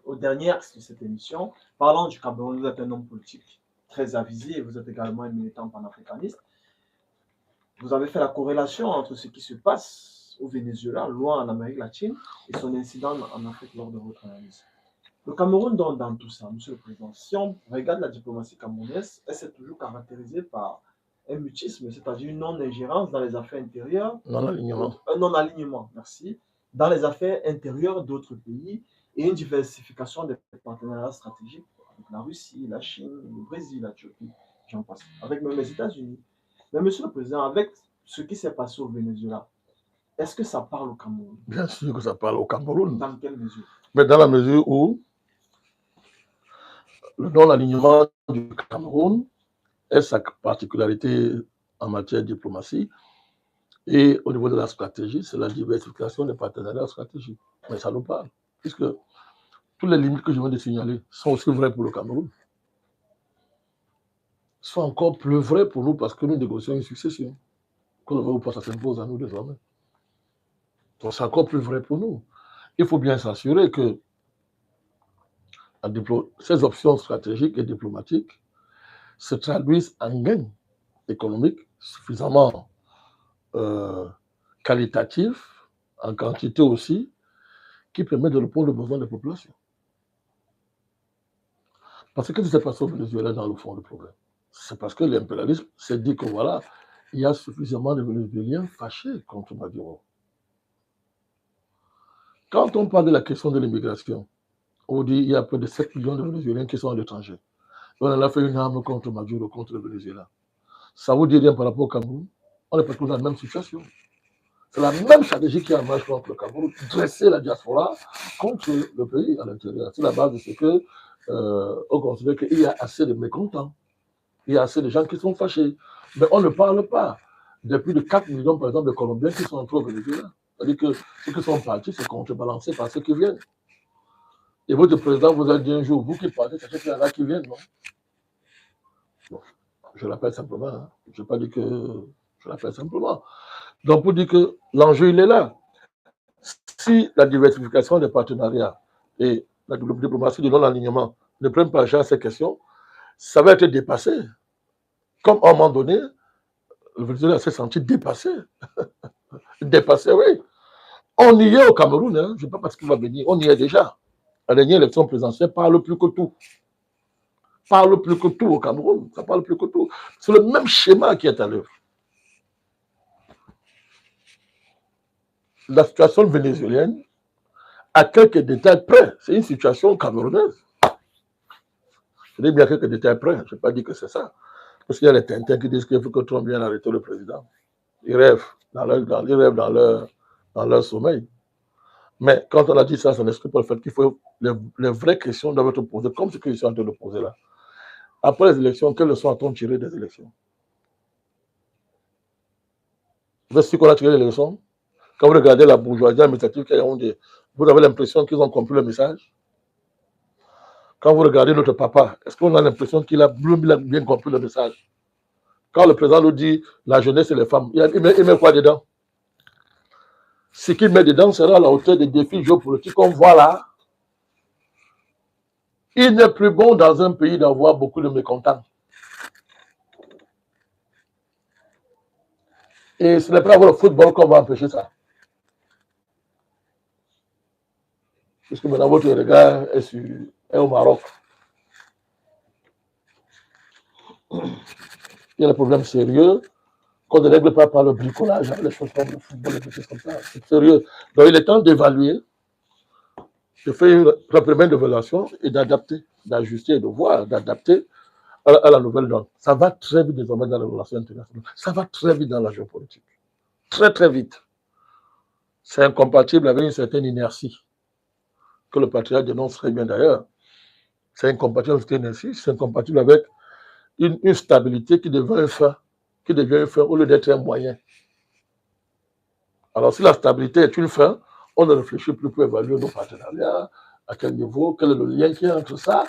au dernier axe de cette émission. Parlons du Cameroun, vous êtes un homme politique très avisé et vous êtes également un militant panafricaniste. Vous avez fait la corrélation entre ce qui se passe au Venezuela, loin en Amérique latine, et son incident en Afrique lors de votre analyse. Le Cameroun, dans tout ça, Monsieur le Président, si on regarde la diplomatie camerounaise, elle s'est toujours caractérisée par un mutisme, c'est-à-dire une non-ingérence dans les affaires intérieures, un non-alignement, merci, dans les affaires intérieures d'autres pays et une diversification des partenariats stratégiques avec la Russie, la Chine, le Brésil, la Turquie, j'en passe, avec même les États-Unis. Mais Monsieur le Président, avec ce qui s'est passé au Venezuela, est-ce que ça parle au Cameroun? Bien sûr que ça parle au Cameroun. Dans quelle mesure? Mais dans la mesure où le non-alignement du Cameroun est sa particularité en matière de diplomatie et au niveau de la stratégie, c'est la diversification des partenariats stratégiques. Mais ça nous parle, puisque toutes les limites que je viens de signaler sont aussi vraies pour le Cameroun. Sont encore plus vraies pour nous parce que nous négocions une succession. Qu'on le veut ou pas, ça s'impose à nous désormais. Donc c'est encore plus vrai pour nous. Il faut bien s'assurer que ces options stratégiques et diplomatiques se traduisent en gains économiques suffisamment qualitatifs, en quantité aussi, qui permettent de répondre aux besoins des populations. Parce que qu'est-ce qui s'est passé au Venezuela dans le fond du problème? C'est parce que l'impérialisme s'est dit que voilà, il y a suffisamment de Vénézuéliens fâchés contre Maduro. Quand on parle de la question de l'immigration, on dit qu'il y a près de 7 millions de Vénézuéliens qui sont à l'étranger. On en a fait une arme contre Maduro, contre le Venezuela. Ça vous dit rien par rapport au Cameroun? On est presque dans la même situation. C'est la même stratégie qui est en marche contre le Cameroun, dresser la diaspora contre le pays à l'intérieur. C'est la base de ce que on considère qu'il y a assez de mécontents. Il y a assez de gens qui sont fâchés. Mais on ne parle pas de plus de 4 millions, par exemple, de Colombiens qui sont entrés au Venezuela. C'est-à-dire que ceux qui sont partis, c'est contrebalancé par ceux qui viennent. Et votre président vous a dit un jour, vous qui partez, c'est qu'il y en a qui viennent, non? Bon, je l'appelle simplement. Hein. Je n'ai pas dit que je l'appelle simplement. Donc, pour dire que l'enjeu, il est là. Si la diversification des partenariats et la diplomatie de non-alignement ne prennent pas genre ces questions, ça va être dépassé. Comme à un moment donné, le Venezuela s'est senti dépassé. Dépassé, oui. On y est au Cameroun, hein. Je ne sais pas parce qu'il va venir, on y est déjà. La dernière élection présidentielle parle plus que tout. Parle plus que tout au Cameroun. Ça parle plus que tout. C'est le même schéma qui est à l'œuvre. La situation vénézuélienne a quelques détails près. C'est une situation camerounaise. Je dis bien quelques détails près. Je n'ai pas dit que c'est ça. Parce qu'il y a les Tintins qui disent qu'il faut que Trump vienne arrêter le président. Ils rêvent dans leur sommeil. Mais quand on a dit ça, ça n'exclut pas le fait qu'il faut les vraies questions doivent être posées, comme ce que je suis en train de poser là. Après les élections, quelles leçons a-t-on tiré des élections? Vous savez qu'on a tiré les leçons? Quand vous regardez la bourgeoisie administrative qui a Yaoundé, vous avez l'impression qu'ils ont compris le message? Quand vous regardez notre papa, est-ce qu'on a l'impression qu'il a bien compris le message? Quand le président nous dit la jeunesse et les femmes, il met quoi dedans? Ce qu'il met dedans sera à la hauteur des défis géopolitiques qu'on voit là. Il n'est plus bon dans un pays d'avoir beaucoup de mécontents. Et ce n'est pas avoir le football qu'on va empêcher ça. Puisque maintenant votre regard est au Maroc. Il y a des problèmes sérieux qu'on ne règle pas par le bricolage, les choses comme le football et des choses comme ça. C'est sérieux. Donc il est temps d'évaluer, de faire la première évaluation et d'adapter, d'ajuster, de voir, d'adapter à la nouvelle donne. Ça va très vite désormais dans les relations internationales. Ça va très vite dans la géopolitique. Très, très vite. C'est incompatible avec une certaine inertie que le patriarche dénonce très bien d'ailleurs. C'est incompatible avec cette inertie, c'est incompatible avec une stabilité qui devient un fin au lieu d'être un moyen. Alors si la stabilité est une fin, on ne réfléchit plus pour évaluer nos partenariats, à quel niveau, quel est le lien qu'il y a entre ça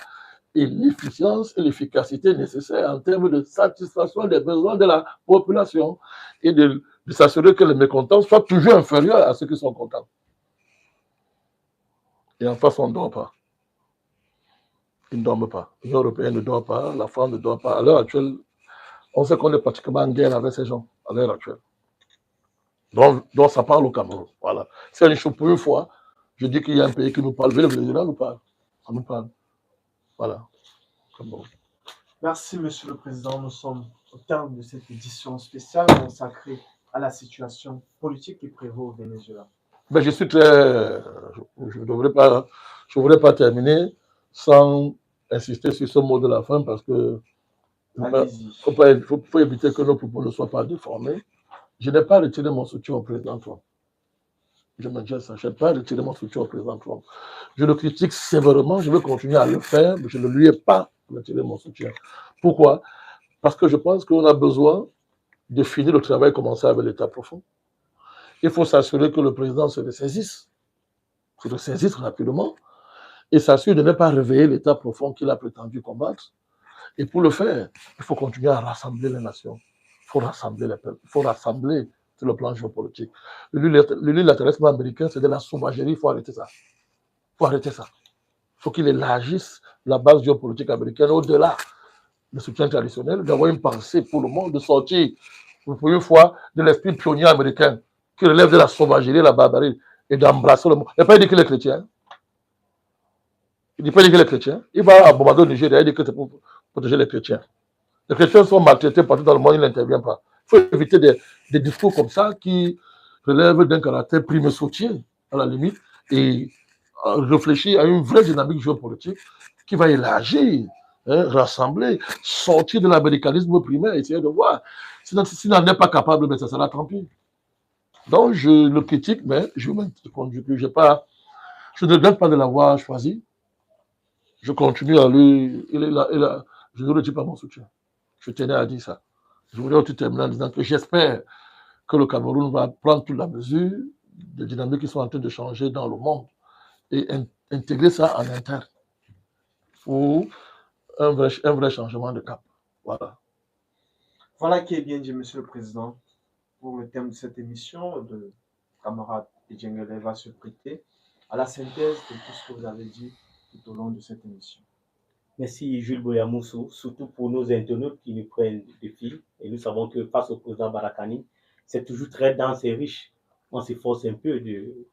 et l'efficience et l'efficacité nécessaires en termes de satisfaction des besoins de la population et de s'assurer que les mécontents soient toujours inférieurs à ceux qui sont contents. Et en face, on ne dort pas. Ils ne dorment pas. L'Union européenne ne dort pas, la France ne dort pas. À l'heure actuelle, on sait qu'on est pratiquement en guerre avec ces gens, à l'heure actuelle. Donc ça parle au Cameroun. Voilà. C'est une chose pour une fois. Je dis qu'il y a un pays qui nous parle, le Venezuela nous parle. Ça nous parle. Voilà. Cameroun. Merci, Monsieur le Président. Nous sommes au terme de cette édition spéciale consacrée à la situation politique qui prévaut au Venezuela. Ben, je suis très... Je ne voudrais pas terminer sans insister sur ce mot de la fin parce que il faut éviter que nos propos ne soient pas déformés. Je n'ai pas retiré mon soutien au président Trump. Je n'ai pas retiré mon soutien au président Trump. Je le critique sévèrement, je vais continuer à le faire, mais je ne lui ai pas retiré mon soutien. Pourquoi? Parce que je pense qu'on a besoin de finir le travail commencé avec l'État profond. Il faut s'assurer que le président se ressaisisse rapidement et s'assure de ne pas réveiller l'État profond qu'il a prétendu combattre. Et pour le faire, il faut continuer à rassembler les nations. Il faut rassembler les peuples. Il faut rassembler sur le plan géopolitique. L'unilatéralisme américain, c'est de la sauvagerie. Il faut arrêter ça. Il faut arrêter ça. Il faut qu'il élargisse la base géopolitique américaine au-delà du soutien traditionnel, d'avoir une pensée pour le monde, de sortir pour une fois de l'esprit pionnier américain qui relève de la sauvagerie, la barbarie et d'embrasser le monde. Il n'a pas dit qu'il est chrétien. Il ne dit pas qu'il est chrétien. Il va à Bombardier au Nigeria, il dit que c'est pour protéger les chrétiens. Les chrétiens sont maltraités partout dans le monde, il n'intervient pas. Il faut éviter des discours comme ça qui relèvent d'un caractère prime-sautier, à la limite, et réfléchir à une vraie dynamique géopolitique qui va élargir, rassembler, sortir de l'américanisme primaire, essayer de voir. S'il n'en est pas capable, mais ça sera tant pis. Donc, je le critique, mais je ne regrette pas de l'avoir choisi. Je continue à lui. Je ne lui dis pas mon soutien. Je tenais à dire ça. Je voudrais aussi terminer en disant que j'espère que le Cameroun va prendre toute la mesure des dynamiques qui sont en train de changer dans le monde et intégrer ça en interne pour un vrai changement de cap. Voilà. Voilà qui est bien dit, Monsieur le Président, pour le thème de cette émission. Le camarade Edjengele va se prêter à la synthèse de tout ce que vous avez dit tout au long de cette émission. Merci Jules Boyamoussou, surtout pour nos internautes qui nous prennent des défis. Et nous savons que face au président Barakani, c'est toujours très dense et riche. On s'efforce un peu de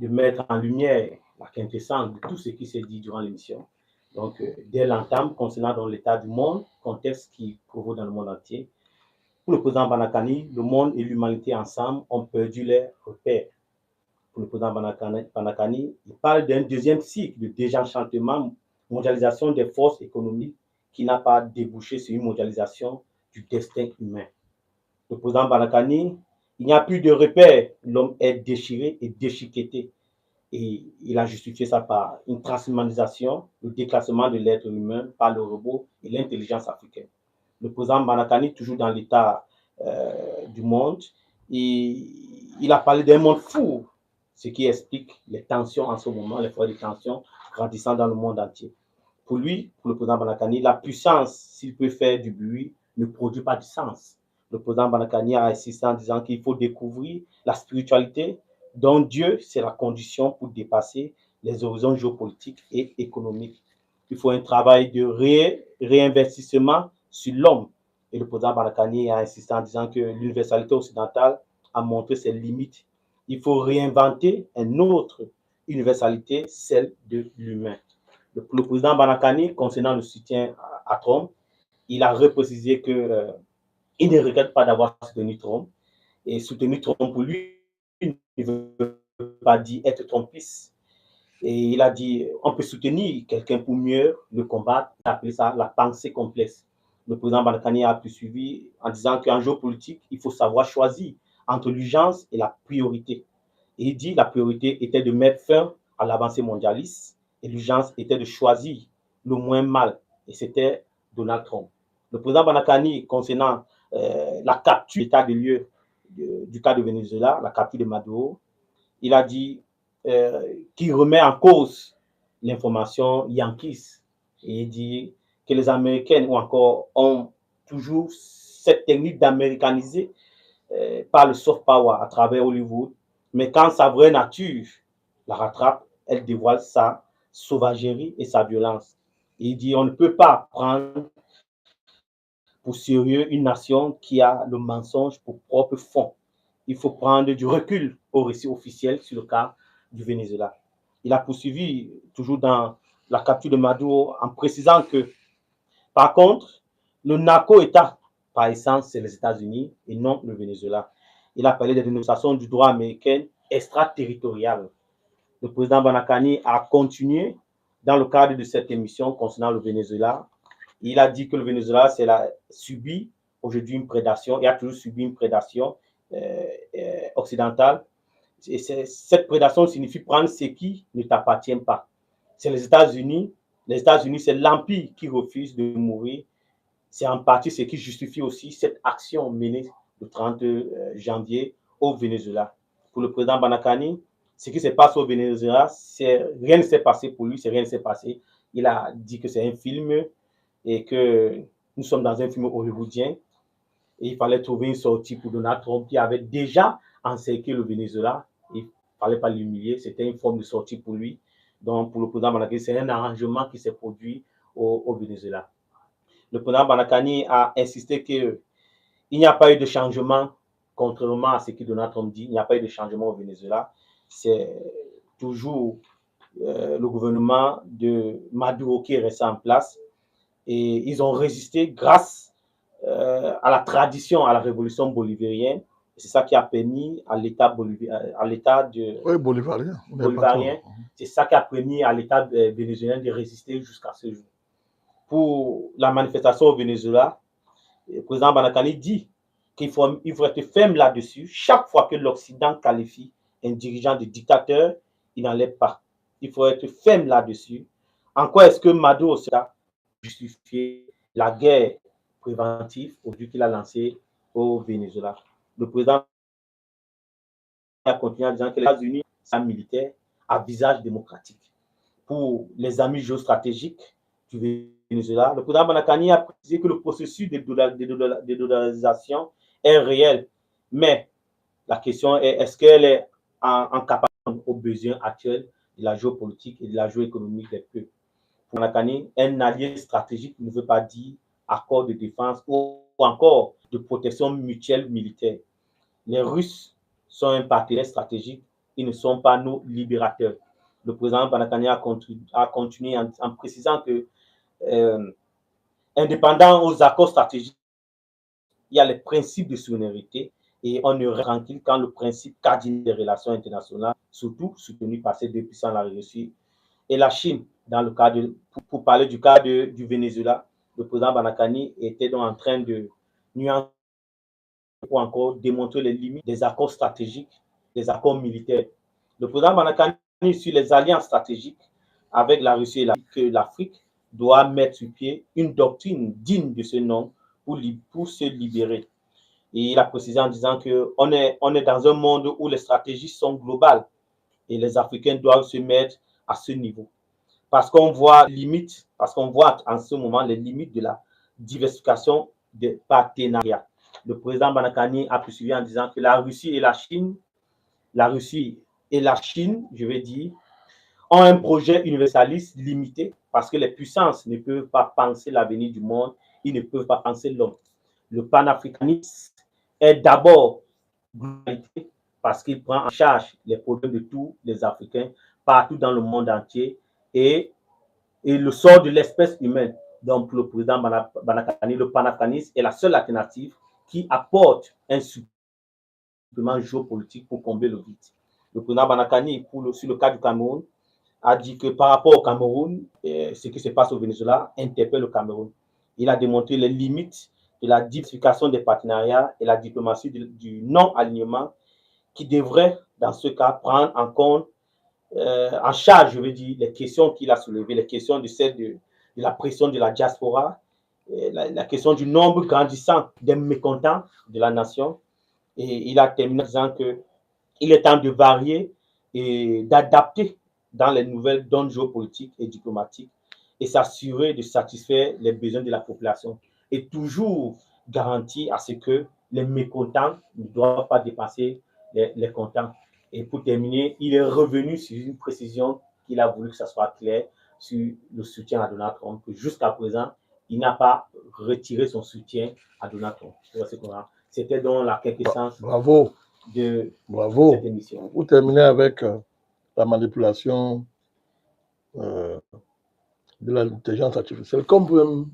mettre en lumière la quintessence de tout ce qui s'est dit durant l'émission. Donc, dès l'entame, concernant dans l'état du monde, contexte qui prévaut dans le monde entier, pour le président Barakani, le monde et l'humanité ensemble ont perdu leurs repères. Pour le président Barakani, il parle d'un deuxième cycle de désenchantement, mondialisation des forces économiques qui n'a pas débouché sur une mondialisation du destin humain. Le président Barakani, il n'y a plus de repères, l'homme est déchiré et déchiqueté. Et il a justifié ça par une transhumanisation, le déclassement de l'être humain par le robot et l'intelligence africaine. Le président Barakani, toujours dans l'état du monde, il a parlé d'un monde fou, ce qui explique les tensions en ce moment, les foyers de tensions grandissant dans le monde entier. Pour lui, pour le président Barakani, la puissance, s'il peut faire du bruit, ne produit pas de sens. Le président Barakani a insisté en disant qu'il faut découvrir la spiritualité, dont Dieu, c'est la condition pour dépasser les horizons géopolitiques et économiques. Il faut un travail de réinvestissement sur l'homme. Et le président Barakani a insisté en disant que l'universalité occidentale a montré ses limites. Il faut réinventer une autre universalité, celle de l'humain. Le président Barakani, concernant le soutien à Trump, il a reprécisé qu'il ne regrette pas d'avoir soutenu Trump. Et soutenir Trump pour lui, il ne veut pas dire être trumpiste. Et il a dit, on peut soutenir quelqu'un pour mieux le combattre. Il a appelé ça la pensée complexe. Le président Barakani a poursuivi en disant qu'en géopolitique, il faut savoir choisir entre l'urgence et la priorité. Et il dit que la priorité était de mettre fin à l'avancée mondialiste et l'urgence était de choisir le moins mal. Et c'était Donald Trump. Le président Barakani, concernant la capture d'état de lieu du cas de Venezuela, la capture de Maduro, il a dit qu'il remet en cause l'information Yankees Et il dit que les Américains ou encore ont toujours cette technique d'américaniser par le soft power à travers Hollywood, mais quand sa vraie nature la rattrape, elle dévoile sa sauvagerie et sa violence. Et il dit on ne peut pas prendre pour sérieux une nation qui a le mensonge pour propre fond. Il faut prendre du recul au récit officiel sur le cas du Venezuela. Il a poursuivi, toujours dans la capture de Maduro, en précisant que, par contre, le narco-État, par essence, c'est les États-Unis et non le Venezuela. Il a parlé des dénonciations du droit américain extraterritorial. Le président Banakani a continué dans le cadre de cette émission concernant le Venezuela. Il a dit que le Venezuela subit aujourd'hui une prédation, et a toujours subi une prédation occidentale. Et cette prédation signifie prendre ce qui ne t'appartient pas. C'est les États-Unis. Les États-Unis, c'est l'empire qui refuse de mourir. C'est en partie ce qui justifie aussi cette action menée le 30 janvier au Venezuela. Pour le président Banakani, ce qui se passe au Venezuela, rien ne s'est passé pour lui, rien ne s'est passé. Il a dit que c'est un film et que nous sommes dans un film hollywoodien. Et il fallait trouver une sortie pour Donald Trump qui avait déjà encerclé le Venezuela. Il ne fallait pas l'humilier, c'était une forme de sortie pour lui. Donc pour le président Banakani, c'est un arrangement qui s'est produit au Venezuela. Le président Banakani a insisté qu'il n'y a pas eu de changement, contrairement à ce que Donald Trump dit, il n'y a pas eu de changement au Venezuela. C'est toujours le gouvernement de Maduro qui est resté en place. Et ils ont résisté grâce à la tradition, à la révolution bolivarienne. C'est ça qui a permis à l'État bolivarien. C'est ça qui a permis à l'État vénézuélien de résister jusqu'à ce jour. Pour la manifestation au Venezuela, le président Banakani dit qu'il faut être ferme là-dessus. Chaque fois que l'Occident qualifie un dirigeant de dictateur, il n'enlève pas. Il faut être ferme là-dessus. En quoi est-ce que Maduro a justifié la guerre préventive aujourd'hui qu'il a lancée au Venezuela? Le président a continué en disant que les États-Unis sont un militaire à visage démocratique. Pour les amis géostratégiques du Venezuela, le président Banakani a précisé que le processus de dédollarisation est réel. Mais la question est, est-ce qu'elle est en capacité aux besoins actuels de la géopolitique et de la géoéconomique des peuples? Pour Banakani, un allié stratégique ne veut pas dire accord de défense ou encore de protection mutuelle militaire. Les Russes sont un partenaire stratégique, ils ne sont pas nos libérateurs. Le président Banakani a continué en précisant que, indépendant aux accords stratégiques, il y a les principes de souveraineté et on ne reste tranquille quand le principe cardinal des relations internationales, surtout soutenu par ces deux puissants, la Russie et la Chine. Dans le cas pour parler du cas du Venezuela, le président Banakani était donc en train de nuancer pour encore démontrer les limites des accords stratégiques, des accords militaires. Le président Banakani, sur les alliances stratégiques avec la Russie et l'Afrique, doit mettre sur pied une doctrine digne de ce nom pour se libérer. Et il a précisé en disant qu'on est dans un monde où les stratégies sont globales et les Africains doivent se mettre à ce niveau. Parce qu'on voit en ce moment les limites de la diversification des partenariats. Le président Banakani a poursuivi en disant que la Russie et la Chine, je vais dire, ont un projet universaliste limité parce que les puissances ne peuvent pas penser l'avenir du monde, ils ne peuvent pas penser l'homme. Le panafricanisme est d'abord globalité parce qu'il prend en charge les problèmes de tous les Africains partout dans le monde entier et le sort de l'espèce humaine. Donc, pour le président Banakani, le panafricanisme est la seule alternative qui apporte un supplément géopolitique pour combler le vide. Le président Banakani, sur le cas du Cameroun, a dit que par rapport au Cameroun, ce qui se passe au Venezuela interpelle le Cameroun. Il a démontré les limites de la diversification des partenariats et la diplomatie du non-alignement qui devrait, dans ce cas, prendre en compte, en charge, je veux dire, les questions qu'il a soulevées, les questions de la pression de la diaspora, la question du nombre grandissant des mécontents de la nation. Et il a terminé en disant qu'il est temps de varier et d'adapter dans les nouvelles donnes géopolitiques et diplomatiques. et s'assurer de satisfaire les besoins de la population. Et toujours garantir à ce que les mécontents ne doivent pas dépasser les contents. Et pour terminer, il est revenu sur une précision qu'il a voulu que ça soit clair sur le soutien à Donald Trump, que jusqu'à présent, il n'a pas retiré son soutien à Donald Trump. C'était donc la quintessence de cette émission. Vous terminez avec la manipulation de l'intelligence artificielle. Comme vous pouvez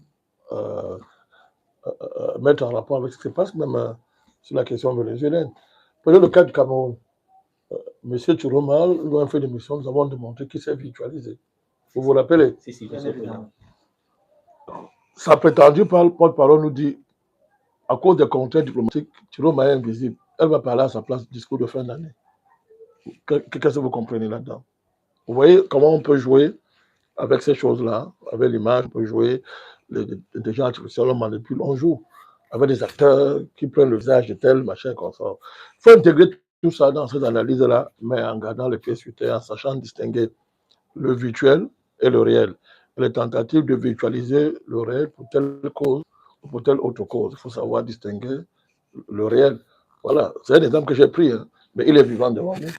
mettre en rapport avec ce qui se passe, même sur la question vénézuélienne. Prenez le cas du Cameroun. Monsieur Chiroma, nous avons fait une émission, nous avons démontré qu'il s'est virtualisé. Vous vous rappelez? Si, bien évidemment. Sa prétendue porte-parole nous dit, à cause des contraintes diplomatiques, Chiroma est invisible. Elle va parler à sa place, discours de fin d'année. Qu'est-ce que vous comprenez là-dedans? Vous voyez comment on peut jouer avec ces choses-là, avec l'image, on peut jouer, les gens artificiels, on manipule, on joue avec des acteurs qui prennent le visage de tel machin comme ça. Il faut intégrer tout ça dans cette analyse-là, mais en gardant les pieds sur terre, en sachant distinguer le virtuel et le réel. Les tentatives de virtualiser le réel pour telle cause ou pour telle autre cause. Il faut savoir distinguer le réel. Voilà, c'est un exemple que j'ai pris, hein, mais il est vivant devant nous.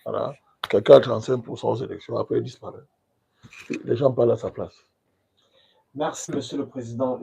Voilà. Quelqu'un a 35% aux élections, après il disparaît. Les gens parlent à sa place. Merci, Monsieur le Président.